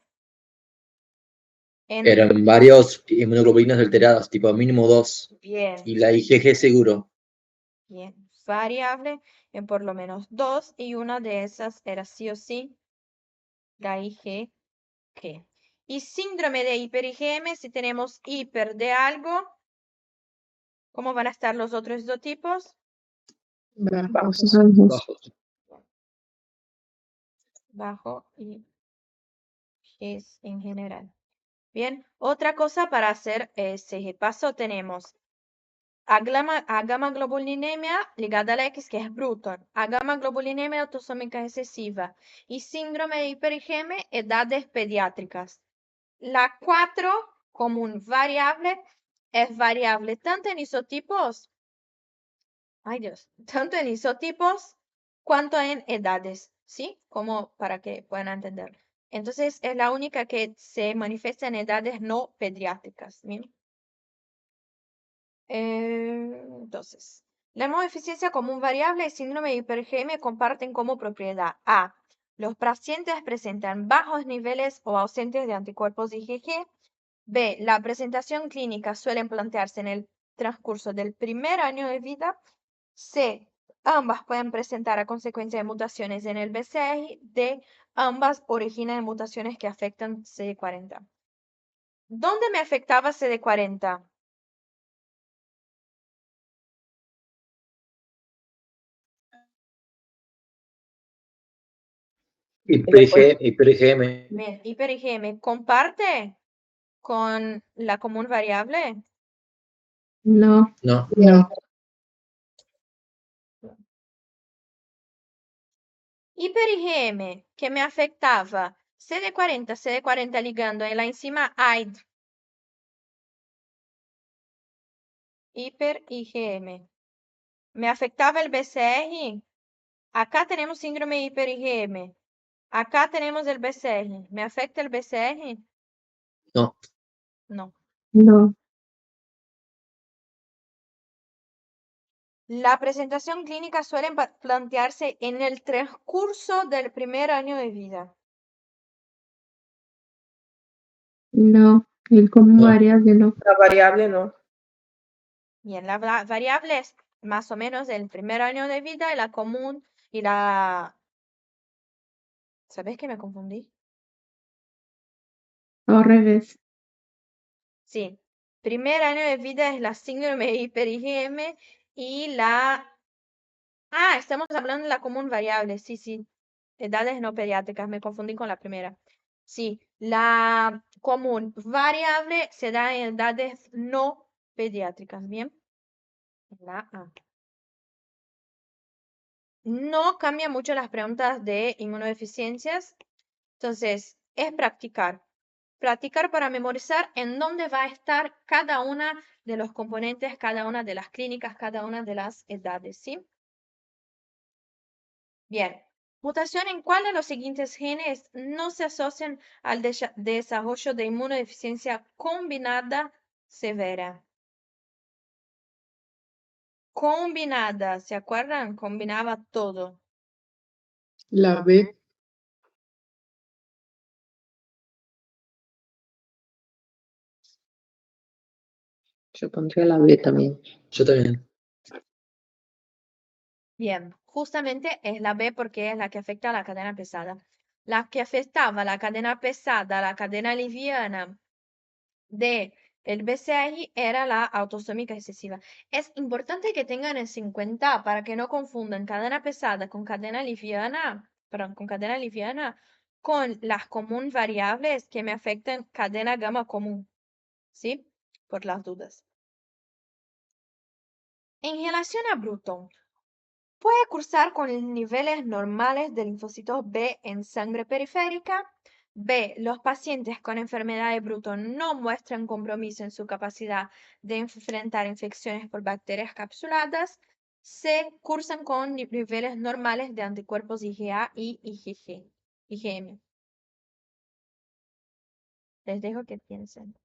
en... Eran varios inmunoglobulinas alteradas, tipo mínimo 2. Bien. Y la IgG seguro. Bien, variable en por lo menos 2 y una de esas era sí o sí la IgG. Y síndrome de hiper-IgM, si tenemos hiper de algo, ¿cómo van a estar los otros dos tipos? Bajos. Bajos. Bajo y es en general. Bien, otra cosa para hacer ese repaso tenemos a gamma globulinemia ligada al X, que es Bruton, a gamma globulinemia autosómica excesiva y síndrome de hiper-IgM, edades pediátricas. La 4, común variable, es variable tanto en isotipos, ay Dios, tanto en isotipos cuanto en edades, ¿sí? Como para que puedan entender. Entonces, es la única que se manifiesta en edades no pediátricas, ¿bien? Entonces, la hemodeficiencia común variable y síndrome de hiper-IgM comparten como propiedad A. Los pacientes presentan bajos niveles o ausentes de anticuerpos IgG. B. La presentación clínica suele plantearse en el transcurso del primer año de vida. C. Ambas pueden presentar a consecuencia de mutaciones en el BCI. D. Ambas originan mutaciones que afectan CD40. ¿Dónde me afectaba CD40? Hiper-IgM. Bien, hiper IgM comparte con la común variable. No, No. No. Hiper IgM que me afectaba CD40 ligando en la enzima AID. Hiper IgM. Me afectaba el BCR. Acá tenemos síndrome hiper IgM. Acá tenemos el BCR. ¿Me afecta el BCR? No. No. no, La presentación clínica suele plantearse en el transcurso del primer año de vida. no. El común No. variable no. La variable no. Bien, la variable es más o menos el primer año de vida y la común y la... ¿Sabes que me confundí? Al revés. Sí, primer año de vida es la síndrome hiper IgM y la... Ah, estamos hablando de la común variable, sí, sí. Edades no pediátricas, me confundí con la primera. Sí, la común variable se da en edades no pediátricas, ¿bien? La A. No cambia mucho las preguntas de inmunodeficiencias, entonces es practicar. Practicar para memorizar en dónde va a estar cada una de los componentes, cada una de las clínicas, cada una de las edades, ¿sí? Bien. Mutación en cuál de los siguientes genes no se asocian al desarrollo de inmunodeficiencia combinada severa. Combinada, ¿se acuerdan? Combinaba todo. La B. Yo pondría la B también. Yo también. Bien, justamente es la B porque es la que afecta a la cadena pesada. La que afectaba la cadena pesada, la cadena liviana de el BCI era la autosómica excesiva. Es importante que tengan eso en cuenta para que no confundan cadena pesada con cadena liviana, perdón, con cadena liviana con las común variables que me afectan cadena gamma común, ¿sí? Por las dudas. En relación a Bruton, puede cursar con niveles normales de linfocitos B en sangre periférica. B. Los pacientes con enfermedad de Bruton no muestran compromiso en su capacidad de enfrentar infecciones por bacterias capsuladas. C. Cursan con niveles normales de anticuerpos IgA y IgM. Les dejo que piensen.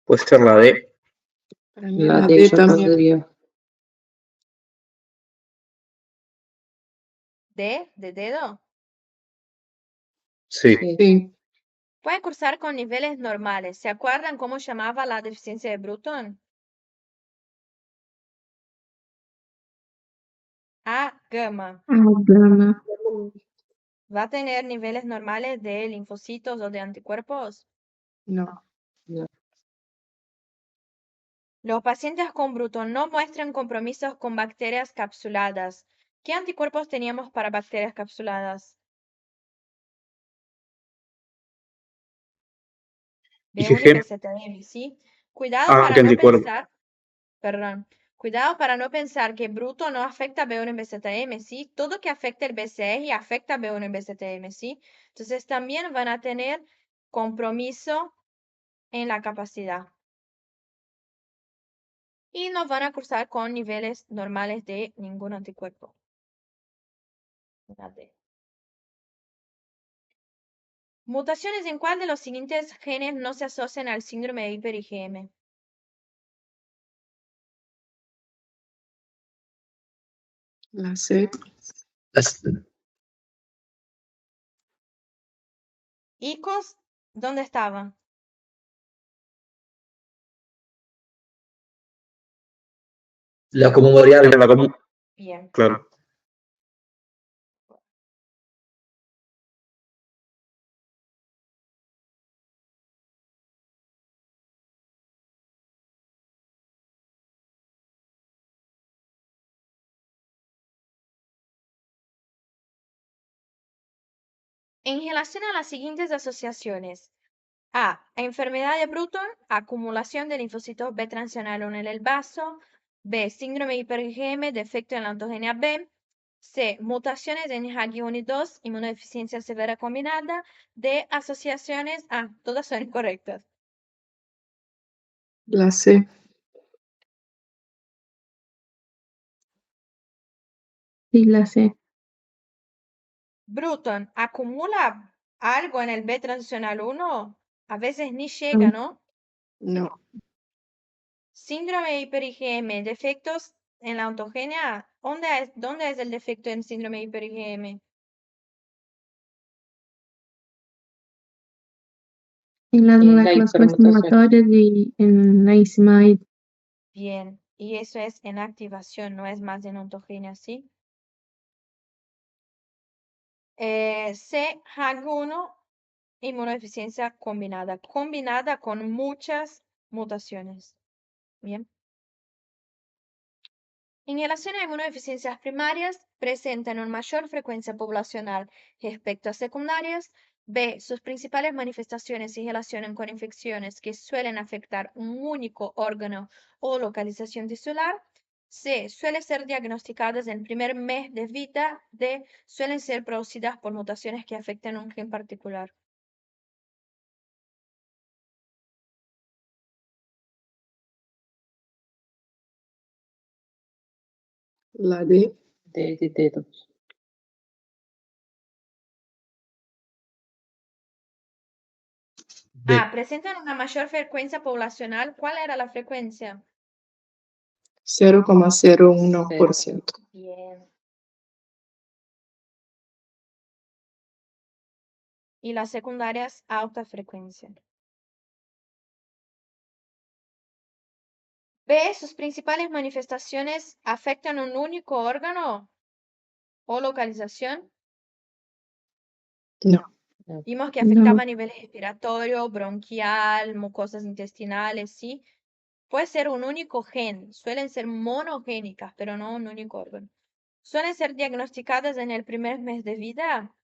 Puede ser la D. Para mí La la D D yo también. pondría. D. De dedo. Sí. Sí. Sí. Puede cursar con niveles normales. ¿Se acuerdan cómo llamaba la deficiencia de Bruton? A gamma. Gamma. ¿Va a tener niveles normales de linfocitos o de anticuerpos? No. No. Los pacientes con Bruton no muestran compromisos con bacterias capsuladas. ¿Qué anticuerpos teníamos para bacterias capsuladas? B1 y IgG. BZM, ¿sí? Cuidado Ah, para qué no anticuerpo. pensar, perdón, cuidado para no pensar que Bruto no afecta a B1 y BZM, ¿sí? Todo que afecte el BCR afecta a B1 y BZM, ¿sí? Entonces también van a tener compromiso en la capacidad. Y no van a cursar con niveles normales de ningún anticuerpo. Fíjate. Mutaciones en cuál de los siguientes genes no se asocian al síndrome de hiper IgM. La C. Las- ¿ICOS? ¿Dónde estaban? La común variable. La común, Bien. claro. En relación a las siguientes asociaciones. A. Enfermedad de Bruton, acumulación de linfocitos B transicional 1 en el vaso. B. Síndrome hiper IgM, defecto en la ontogenia B. C. Mutaciones en HAG1 y 2, inmunodeficiencia severa combinada. D. Asociaciones. Todas son incorrectas. La C. Sí, la sé. Bruton, ¿acumula algo en el B transicional 1? A veces ni llega, ¿no? No. Síndrome hiper IgM, defectos en la ontogenia. ¿Dónde es el defecto en síndrome hiper IgM? En las Y en la moléculas hipermutación. costimulatorias y en la ISMAID. Bien, y eso es en activación, no es más en ontogenia, ¿sí? C, HAG1, inmunodeficiencia combinada con muchas mutaciones. Bien. En relación a inmunodeficiencias primarias, presentan una mayor frecuencia poblacional respecto a secundarias. B, sus principales manifestaciones se relacionan con infecciones que suelen afectar un único órgano o localización tisular. C, suelen ser diagnosticadas en el primer mes de vida. D, suelen ser producidas por mutaciones que afectan un gen particular. La D. De dedos. D. Presentan una mayor frecuencia poblacional. ¿Cuál era la frecuencia? 0,01%. Bien. Y las secundarias, alta frecuencia. B, sus principales manifestaciones afectan un único órgano o localización. No. Vimos que No. afectaba a nivel respiratorio, bronquial, mucosas intestinales, ¿sí? Puede ser un único gen, suelen ser monogénicas, pero no un único órgano. Suelen ser diagnosticadas en el primer mes de vida.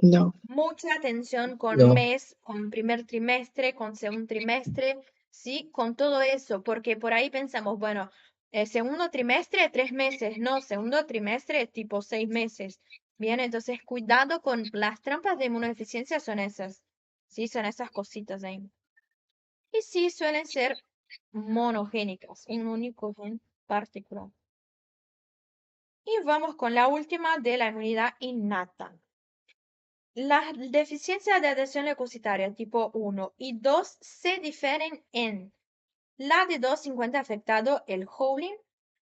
No. Mucha atención con No. mes, con primer trimestre, con segundo trimestre, ¿sí? Con todo eso, porque por ahí pensamos, bueno, segundo trimestre, 3 meses, no, segundo trimestre, tipo 6 meses. Bien, entonces cuidado con las trampas de inmunodeficiencia, son esas, ¿sí? Son esas cositas ahí. Y sí, suelen ser monogénicas, un único gen particular. Y vamos con la última de la inmunidad innata. Las deficiencias de adhesión leucocitaria tipo 1 y 2 se difieren en: la de 2 se encuentra afectado el Howling,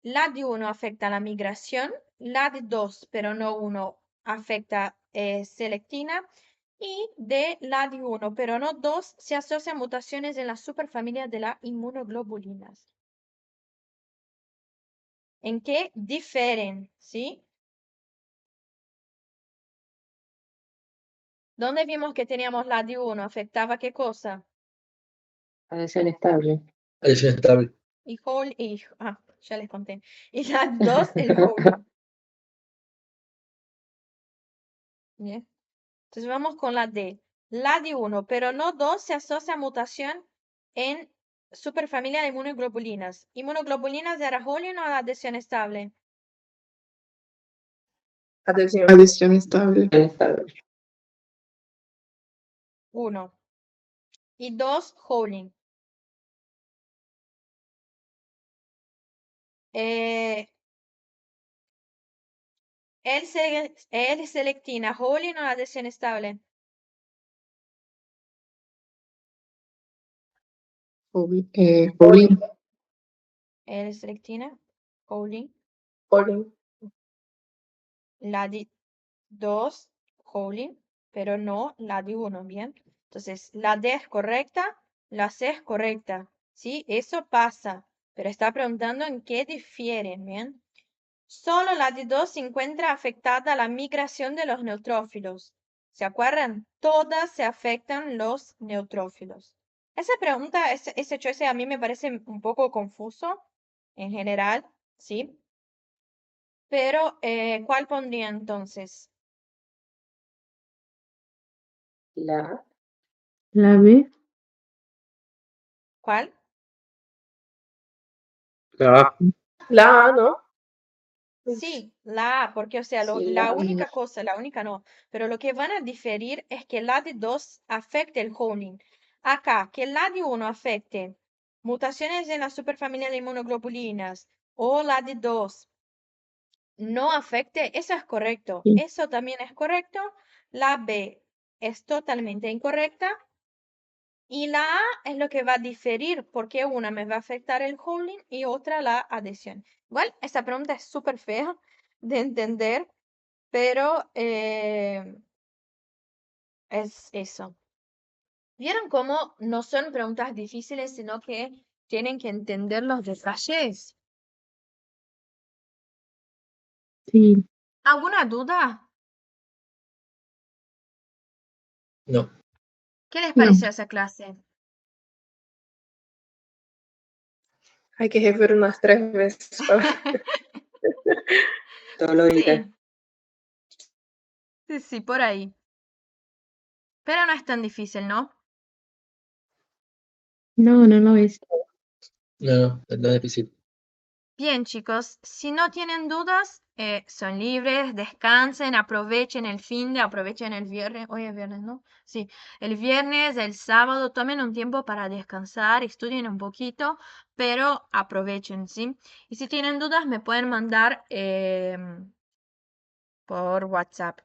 la de 1 afecta la migración, la de 2 pero no 1 afecta selectina, y de la de 1 pero no 2 se asocian mutaciones en la superfamilia de las inmunoglobulinas. ¿En qué difieren? ¿Sí? ¿Dónde vimos que teníamos la de 1? ¿Afectaba qué cosa? Adhesión estable. Adhesión estable. Y ya les conté. Y la 2, el Howling. Bien. Entonces vamos con la D. La de 1, pero no 2 se asocia a mutación en superfamilia de inmunoglobulinas. ¿Inmunoglobulinas era Howling o adhesión estable? Adhesión. Adhesión estable. Estable. 1. Y 2, Howling. L-selectina, Howling o adhesión estable. Howling. L-selectina, Howling. Howling. La de 2, Howling, pero no la de 1, ¿bien? Entonces, la D es correcta, la C es correcta, ¿sí? Eso pasa. pero está preguntando en qué difieren, ¿bien? Solo la D2 se encuentra afectada a la migración de los neutrófilos. ¿Se acuerdan? Todas se afectan los neutrófilos. Esa pregunta, ese choice a mí me parece un poco confuso en general, ¿sí? Pero, ¿cuál pondría entonces? La La B. ¿Cuál? La A. La A, ¿no? Sí, la A, porque, o sea, Sí, la la única cosa, la única no, pero lo que van a diferir es que el LAD2 afecte el holding. Acá, que el LAD1 afecte mutaciones en la superfamilia de inmunoglobulinas o LAD2 no afecte, eso es correcto. Sí. Eso también es correcto. La B es totalmente incorrecta. Y la A es lo que va a diferir, porque una me va a afectar el holding y otra la adhesión. Igual, esta pregunta es súper fea de entender, pero es eso. ¿Vieron cómo no son preguntas difíciles, sino que tienen que entender los detalles? Sí. ¿Alguna duda? No. ¿Qué les No. pareció esa clase? Hay que rever unas 3 veces para... dolorita. Sí, sí, sí, por ahí. Pero no es tan difícil, ¿no? No, no lo es. No, no es difícil. Bien, chicos, si no tienen dudas, son libres, descansen, aprovechen el aprovechen el viernes, hoy es viernes, ¿no? Sí, el viernes, el sábado, tomen un tiempo para descansar, estudien un poquito, pero aprovechen, ¿sí? Y si tienen dudas, me pueden mandar por WhatsApp.